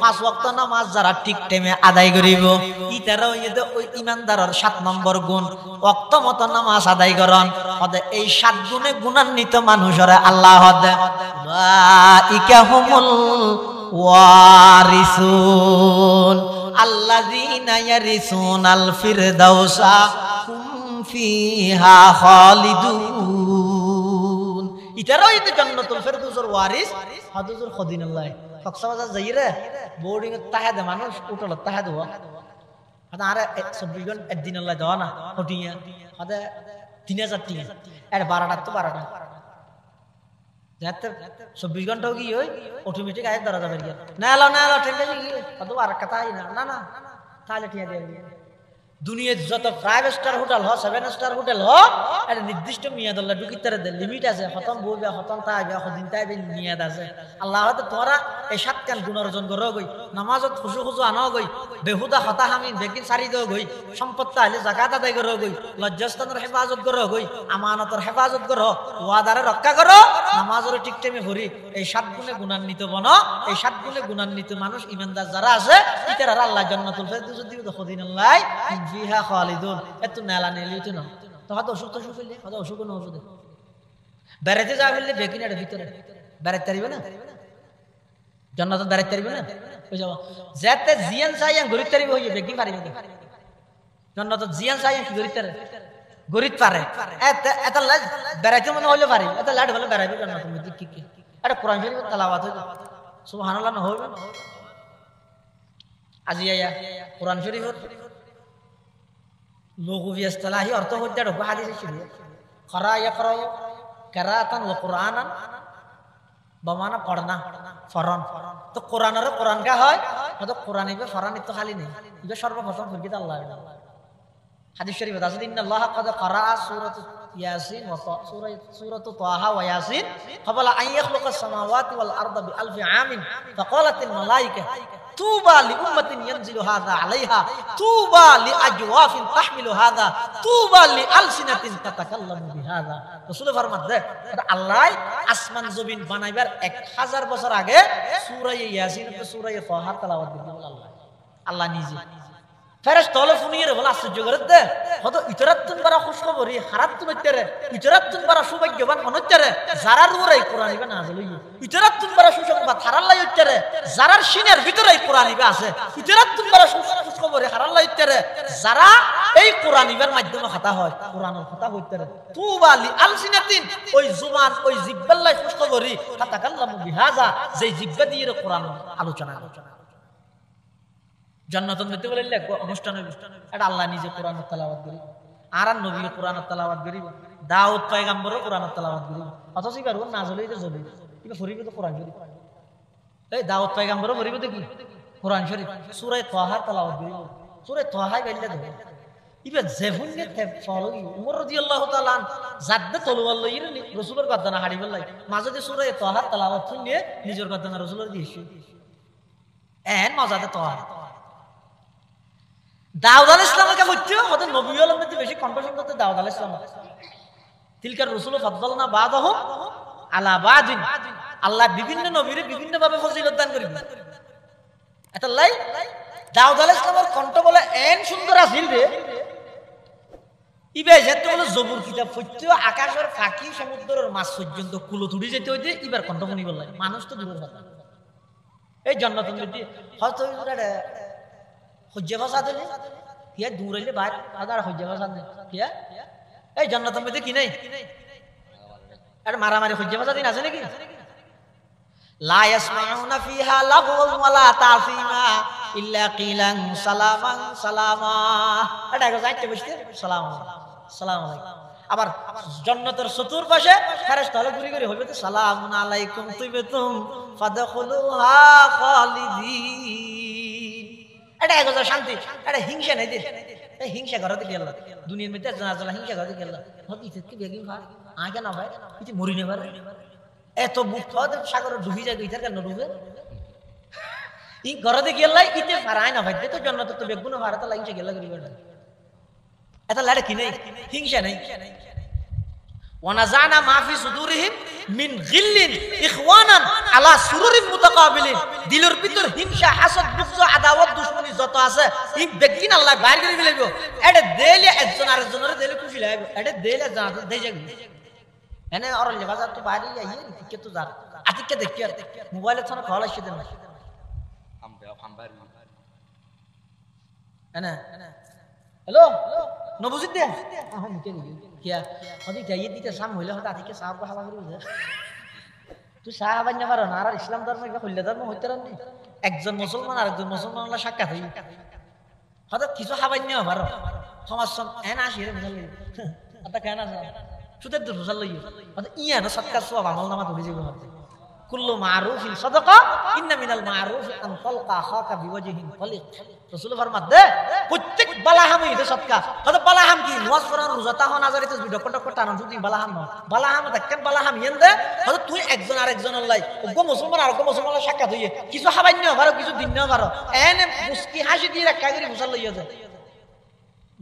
5 ওয়াক্ত নামাজ যারা ঠিক টাইমে আদায় করিব ইতারা হইতে ওই ঈমানদারের 7 নম্বর গুণ ওয়াক্ত মতো নামাজ আদায় করন ওদে এই 7 গুণে গুণান্বিত মানুষরে আল্লাহ দেয় উলাইকা হুমুল ওয়ারিসুন আল্লাযীনা ইয়ারিসুনাল ফিরদাউসা হুম ফিহা খালিদুন ইতারা হইতে জান্নাতুল ফেরদৌসের ওয়ারিস হযরত খদিনাল্লাহ কক্সবাজার যাই রে বোর্ডিং তাহে দে মানুষ উঠল তাহে দেব আরে 24 ঘন্টা একদিন আল্লাহ দেওয়া না হটিয়া হদে 3000 টিয়া এর 12টা তো 12টা যাতে 24 ঘন্টাও কি হয় অটোমেটিক আয় দরজা বের গিয়ে না এলো টেন্ডে গিয়ে কত আর কথা না না তাহলে টিয়া দিয়ে দুনিয়ার যত 5 স্টার হোটেল হ 7 স্টার হোটেল হ একটা নির্দিষ্ট মেয়াদুল্লাহ ঢুকিতে লিমিট আছে খতম বইবে খতম তাইবে খদিন তাইবে মেয়াদ আছে আল্লাহ হয়তো তোরা এই 7 কান গুণ অর্জন করো গই নামাজত খুশু আনো গই বেহুদা হতা হামিন বেকিন সারি দাও গই সম্পদ তাহলে যাকাত আদায় করো গই লজ্জাস্থানের হেফাজত করো গই আমানতের হেফাজত করো ওয়াদারে রক্ষা করো নামাজের ঠিক টাইমে ভরি এই 7 গুণে গুণান্বিত বনো এই 7 গুণে গুণান্বিত মানুষ ইমানদার যারা আছে ইতারা আল্লাহ জান্নাতুল ফেরদৌস দিবে খদিন আল্লাহ ফিহা খালিদুন এত নালা নেলিত না তো হয়তো অসুখ হইলে হয়তো অসুখ না ওষুধে বেড়াইতে যাওয়া হইলে বেকিনার ভিতরে বেড়াইতে পারিবে না জান্নাত বেড়াইতে পারিবে না ওই যাব যেতে জিয়ান চাইয়া গরিব তারিবে হইয়ে বেকিন পারিবে না জান্নাত জিয়ান চাইয়া কি গরিব তারে গরিব পারে এত লাজ বেড়াইতে মনে হইলে পারি এত লাড হলে বেড়াইবে জান্নাত মধ্যে কি আরে কোরআন শরীফ তেলাওয়াত হইবে সুবহানাল্লাহ না হইবে আজি আয়া কোরআন শরীফ লুগবি ইসতিলাহি অর্থ হচ্ছে ঢোকা হাদিসে ছিল খরা ইয়াকরা কিরাআতান ওয়া কুরআনান বমানা পড়না ফরন তো কোরআনের কোরআন কা হয় তো কোরআন ইবে ফরন তো খালি নেই ইবে সর্বপ্রথম ফরগিত আল্লাহ হাদিস শরীফ আছে ইন্নাল্লাহা ক্বাদ ক্বারাআ সূরাতু ইয়াসিন ওয়া সূরাতু তাহা ওয়া ইয়াসিন ক্বাবলা আন ইয়াখলুকাস সামাওয়াতি ওয়াল আরদা বিআলফি আমিন ফাকালাতিল মালায়েকা তুবা লিউম্মাতিন ইয়ানজিলু হাযা আলাইহা তুবা লিআজওয়াফিন তাহমিলু হাযা তুবা লিআলসিনাতিন তাতাকাল্লামু বিহাযা রাসূল ফরমাতে আল্লাহ আসমান জমিন বানাইবার 1000 বছর আগে সূরা ইয়াসিন ও সূরা তাহা তেলাওয়াত দিবেন আল্লাহ নিজে ফেরেশতা হলো ফুনিয়ে বলে আশ্চর্য করে দে হয়তো ইতরাতুন বারা খুশখবরি হারাতুন ইতরে ইতরাতুন বারা সৌভাগ্যবান অনইতরে যারার উপরে কোরআন ইবা নাযিল হইছে ইতরাতুন বারা সুসংবাদ হারাল্লাই ইতরে যারার সিনের ভিতরে কোরআন ইবা আছে ইতরাতুন বারা খুশখবরি হারাল্লাই ইতরে যারা এই কোরআন ইবার মাধ্যমে কথা হয় কোরআনের কথা হইতরে তুবা লি আলসিনাতিন ওই জুবান ওই জিব্বাল্লাই খুশখবরি তাতাকাল্লামু বিহাযা যে জিব্বা দিয়ে কোরআন আলোচনা জান্নাতুল মধ্যে বলে অনুষ্ঠান এটা আল্লাহ নিজে কোরআন তেলাওয়াত করি আর নবী কোরআন তেলাওয়াত করি দাউদ পয়গম্বরও কোরআন তেলাওয়াত করি অথচ এবার না জ্বলেই তো জ্বলে এবার ফরিবে তো কোরআন শরীফ এই দাউদ পয়গম্বরও ফরিবে তো কি কোরআন শরীফ সূরা তাহা তেলাওয়াত করি সূরা তাহা গাইলে দেব এবার জেফুনে ফলো উমর রাদিয়াল্লাহু তাআলা জাদ্দা তলোয়ার লইরে রাসূলের গদ্দানা হাড়িবে লাই মাঝে সূরা তাহা তেলাওয়াত শুনিয়ে নিজের গদ্দানা রাসূলের দিয়েছে এন মজাতে তাহা দাউদ আলাইহিস সালামকে বলতে ওদের নবী হলের মধ্যে বেশি কন্ট্রোল করতে দাউদ আলাইহিস সালাম তিলকার রাসূল ফাদদালনা বাদাহুম আলা বাদিন আল্লাহ বিভিন্ন নবীরে বিভিন্ন ভাবে ফজিলত দান করেন এটা লাই দাউদ আলাইহিস সালামের কণ্ঠ বলে এন সুন্দর আছিল রে ইবে যেতে বলে জবুর কিতাব পড়তে আকাশের ফাঁকি সমুদ্রের মাছ পর্যন্ত কুলতুড়ি যেতে হইতে ইবার কণ্ঠ শুনি বললাই মানুষ তো দূরের কথা এই জান্নাতুল মধ্যে হয়তো হজ্জে ভাষা দিলে কিয়া দূর হইলে বাইর আদার হজ্জে ভাষা নেই কিয়া এই জান্নাতের মধ্যে কি নেই আর মারামারি হজ্জে ভাষা দিন আছে নাকি লা ইয়াসমাউনা ফিহা লাগওয়ান ওয়ালা তাসিমা ইল্লা কিলান সালামান সালামা এটা গো যাইতে বসতে সালাম সালাম আলাইকুম আবার জান্নাতের চতুর্পাশে ফেরেশতা হলো ঘুরি ঘুরি হইবে তো সালামুন আলাইকুম তুইবেতুম ফাদখুলুহা খালিদিন এটা এক শান্তি এটা হিংসা নাই দে হিংসা ঘরতে গেল দুনিয়ার মধ্যে জানা হিংসা ঘরতে গেল হতে ইতে বেগিন ভাই আগে না ভাই কিছু মরি নেবার এত বুক সাগর ডুবি যায় ইতার কেন ডুবে ই ঘরতে গেল ইতে ফারায় না ভাই তো জান্নাত তো বেগুন ভারত হিংসা গেল করি এত লাড়ে কি নেই হিংসা নাই ওয়ানাজানা মাফি সুদুরিহিম মিন গিল্লিন ইখওয়ানান আলা সুরুরিন মুতাকাবিলিন দিলের ভিতর হিংসা হাসদ বুগজ আদাওয়াত দুশমনি যত আছে ই বেগিন আল্লাহ বাইর করে দিলেগো এটা দেলে একজন আরেকজনের দেলে খুশি লাগবে এটা দেলে জানা দেই যাবে এনে অরলে বাজার তো বাইরে আইয়ে টিকে তো যা আতিকে দেখি মোবাইলে থানা কল আসছে দেন আমবার এনে হ্যালো নবুজিত দে মুকে কিয়া হদি যাইয়ে দিতে সাম হইলে হদা আতিকে সাহাব হাবা করে বুঝে তুই সাহাবান্য পারো না, আর ইসলাম ধর্ম কিংবা খুললে ধর্ম হইতে রানি একজন মুসলমান আর একজন মুসলমান সাক্ষাৎ হই হয়তো কিছু হাবান্য পারো সমাজ এন আসি রে বুঝাল কেন আছে সুদের দূর বুঝাল লইয়ে ইয়া না সৎকার সব আমল নামা ধরে যাবে ভাবতে কুল্লু মারুফিন সাদাকা ইন্না মিনাল মারুফি আন তালকা আখাকা বিওয়াজহিন তালিক রাসূল ফরমাত দে প্রত্যেক বালাহাম এটা সৎকা হয়তো বালাহাম কি নামাজ পড়া রোজা তাহ নাজারি তাসবিহ ডক্টর ডক্টর টানা যদি বালাহাম না বালাহাম দেখেন বালাহাম ইয়েন দে হয়তো তুই একজন আরেকজন আল্লাহ ওগো মুসলমান আর ওগো মুসলমান সাক্ষাৎ হইয়ে কিছু হাবান্য পারো কিছু দিন না পারো এনে মুস্কি হাসি দিয়ে রাখা করে মুসাল লইয়া যায়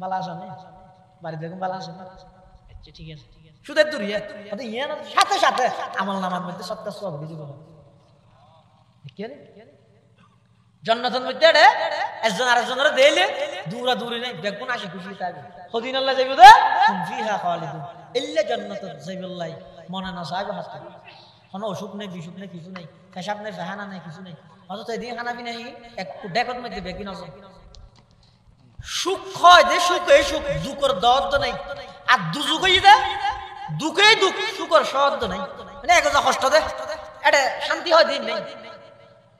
বালা আছে না বাড়ি দেখুন বালা আছে আচ্ছা ঠিক আছে সুদের দূরিয়া হয়তো ইয়েন সাথে সাথে আমল নামার মধ্যে সৎকার সব কিছু বলো কেন জান্নাতের মধ্যে একজন আরেকজনের দেইলে দূরা দূরে নাই বেগুন আসি খুশি থাকবে হদিন আল্লাহ যাইবো দে ফিহা খালিদুন ইল্লা জান্নাতুল যাইবুল্লাহ মনে না চাইবে হাসতে কোনো অসুখ নেই বিসুখ নেই কিছু নেই পেশাব নেই ফাহানা নেই কিছু নেই অথচ এদিন খানাবি নাই একটু ডেকত মধ্যে বেগিন আছে সুখ হয় দে সুখ এই সুখ দুঃখর দর্দ নাই আর দুজুক হই দে দুঃখেই দুঃখ সুখর সদ্দ নাই মানে এক কষ্ট দে এটা শান্তি হয় দিন নেই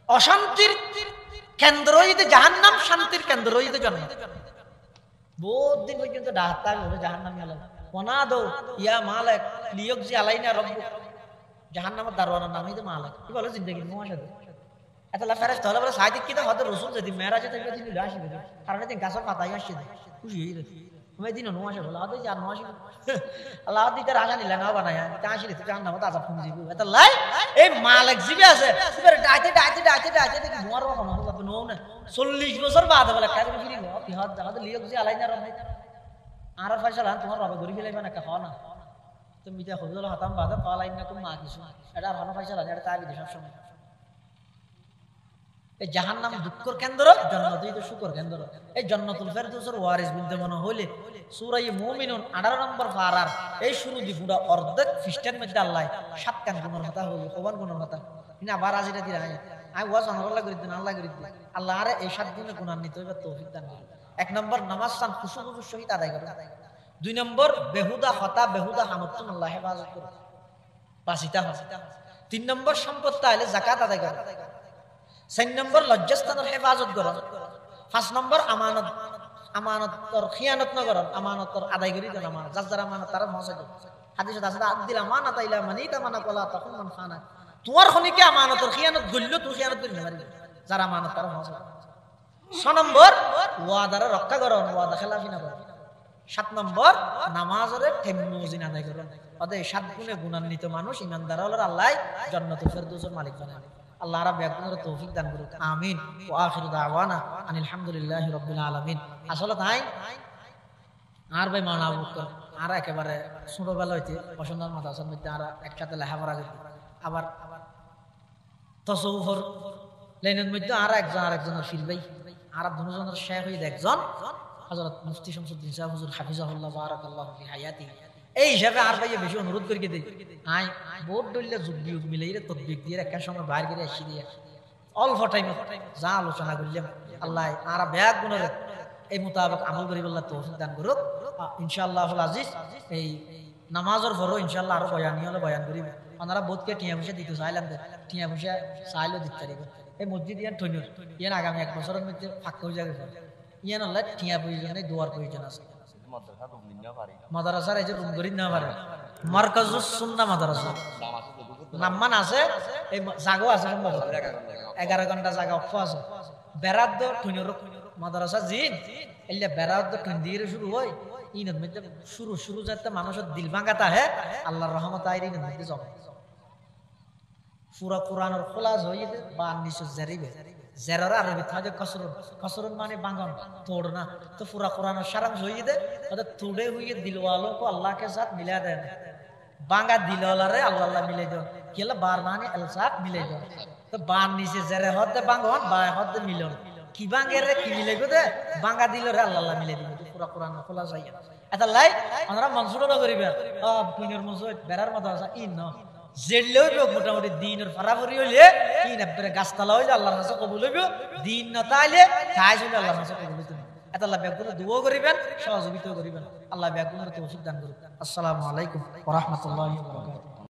অশান্তির কেন্দ্র হইতে জাহান্নাম শান্তির কেন্দ্র হইতে জান্নাত বহুত দিন পর্যন্ত ডাক্তার হলো জাহান্নামী আলাদা ওনা দো ইয়া মালিক লিয়কজি আলাইনা রব্বুক জাহান্নামের দারওয়ানার নামই তো মালিক কি বলে জিন্দেগি নোয়াশা দে এতলা ফেরেশতা হলে বলে সাইদিক কি হযরত রাসূল যদি মেরাজে থাকবে তিনি আসবে কারণ দিন গাছের পাতায় আসছে খুশি হই রে তুমি দিন নোয়াশা বলে আদে জান নোয়াশা আল্লাহ দিতে রাজা নিলা না বানায়া তাশিরে তো জাহান্নামে আযাব ফুল দিব এতলাই এই মালিক জিবে আছে সুবের ডাইতে ডাইতে ডাইতে ডাইতে দেখি নোয়ার কোনো হবে নো না 40 বছর বাদ বলে কাজে ফিরি গো কি হাত জাহাতে লিয়কজি আলাইনা রব্বুক আর ফয়সালা তোমার রবে গরি ফেলাইবা না খাও না তুমি যা হুজুর হাতাম বাদা পালাইনাকুম মা কিছু এটা আর হন ফয়সালা এটা তাবিদ সব সময় এই জাহান্নাম দুঃখের কেন্দ্র জান্নাতই তো সুখের কেন্দ্র এই জান্নাতুল ফেরদৌসের ওয়ারিস বিদ্যমান হইলে সূরা মুমিনুন 18 নম্বর পারার এই শুরু দি পুরা অর্ধেক খ্রিস্টান মধ্যে আল্লাহ সাত কান গুণের কথা হইল কবার গুণের কথা ইনা আবার আজিরা দিরা আই ওয়াজ আল্লাহ করি দিন আল্লাহ করি দিন আল্লাহ আরে এই সাত গুণে গুণান নিতে হইবে তৌফিক দান করুন এক নম্বর নামাজ সান খুশুখুশুর সহিত আদায় করুন দুই নম্বর বেহুদা হতা বেহুদা হামতুন আল্লাহ হেফাজত করুন বাসিতা হয় তিন নম্বর সম্পদ তাইলে যাকাত আদায় করুন 4 নম্বর লজ্জাস্থানের হেফাজত করুন 5 নম্বর আমানতর খিয়ানত না করুন আমানতর আদায় করি দেন আমানত যার আমানত তারা মহসিন হাদিসে আছে আদিল আমানাত ইলা মানি তামানা কলা তখন মান খানা তোমার খনিকে আমানতর খিয়ানত গল্ল তুই খিয়ানত করি না যারা আমানত তারা মহসিন 6 নম্বর ওয়াদার রক্ষা করুন ওয়াদা খেলাফি না করুন 7 নম্বর নামাজের টেমনোজিন আদায় করুন অতএব 7 গুণে গুণান্বিত মানুষ ইমানদার হলো আল্লাহ জান্নাতুল ফেরদৌসের মালিক বানাবে আল্লাহ রাব্বুল আলামিন তৌফিক দান করুন আমিন ওয়া আখিরু দাওয়ানা আনিল হামদুলিল্লাহি রাব্বিল আলামিন আসলে তাই আর ভাই মাওলানা বকর আর একেবারে ছোটবেলা হইতে পছন্দের মাদ্রাসার মধ্যে আর একসাথে লেখাপড়া করতে আবার তাসাউফর লাইনের মধ্যে আর একজনের ফির ভাই আর দুজনের শেখ হইতে একজন হযরত মুফতি শামসুদ্দিন সাহেব হুজুর হাফিজাহুল্লাহ বারাকাল্লাহু ফি হায়াতি এই হিসাবে আর ভাইয়া বেশি অনুরোধ করে দেই আই বোর্ড দলিলে যুগ মিলাইরে তদবিক দিয়ে একটা সময় বাইরে করে আসি দিয়ে অল্প টাইমে যা আলোচনা করলাম আল্লাহ আর ব্যাগ গুণের এই মোতাবেক আমল করি আল্লাহ তৌফিক দান করুক ইনশাআল্লাহুল আজিজ এই নামাজের পরও ইনশাআল্লাহ আরো বয়ানি হলে বয়ান করিব ওনারা বোধকে টিয়া পয়সা দিতে চাইলাম টিয়া পয়সা চাইলেও দিতে পারিব এই মসজিদ ইয়ান থইনুর ইয়ান আগামী 1 বছরের মধ্যে ফাঁক হয়ে যাবে ইয়ান আল্লাহ টিয়া প্রয়োজন নেই দোয়ার প্রয়োজন আছে মাদ্রাসার এই যে রুম গরিব না পারে মারকাজুস সুন্নাহ মাদ্রাসা নামমান আছে এই জাগো আছে সম্ভবত 11 ঘন্টা জায়গা অফ আছে বেরাদ্দ ঠুনির মাদ্রাসা জিন এলে বেরাদ্দ ঠুন দিয়ে শুরু হয় ইনের মধ্যে শুরু যাতে মানুষের দিল ভাঙাতা হে আল্লাহর রহমত আইরিনের মধ্যে যাবে পুরা কোরআনের খোলাস হয়ে বা নিশ্চয় জারিবে জেরার আরবি থাকে কসরুন মানে বাঙ্গন তোড় না তো পুরা কোরআনের সারাংশ হয়ে দে ওদের তুড়ে হয়ে দিলওয়ালো को अल्लाह के साथ मिला दे बांगा दिलওয়ালারে আল্লাহ মিলে দাও কেলা বার মানে এলসাক মিলে দাও তো বান নিচে জেরে হতে বাঙ্গন বা হতে মিলন কি বাঙ্গেরে কি মিলে গদে বাঙ্গা দিলরে আল্লাহ মিলে দিবে পুরা কোরআনের খোলাস হয়ে এটা লাই আমরা মনসুর না করিবে পুনের মসজিদ বেরার মাদ্রাসা ইন ন জেলেও মোটামুটি দিনের ফারাফারি হইলে কি না গাছতলা হইলে আল্লাহর কাছে কবুল হইব দিন না তাইলে কাজ হইলে আল্লাহর কাছে কবুল হইব এত আল্লাহ ব্যাগুলো দোয়া করিবেন সহযোগিতা করিবেন আল্লাহ ব্যাগুলোর তৌফিক দান করুন আসসালামু আলাইকুম ওয়া রাহমাতুল্লাহি ওয়া বারাকাতুহু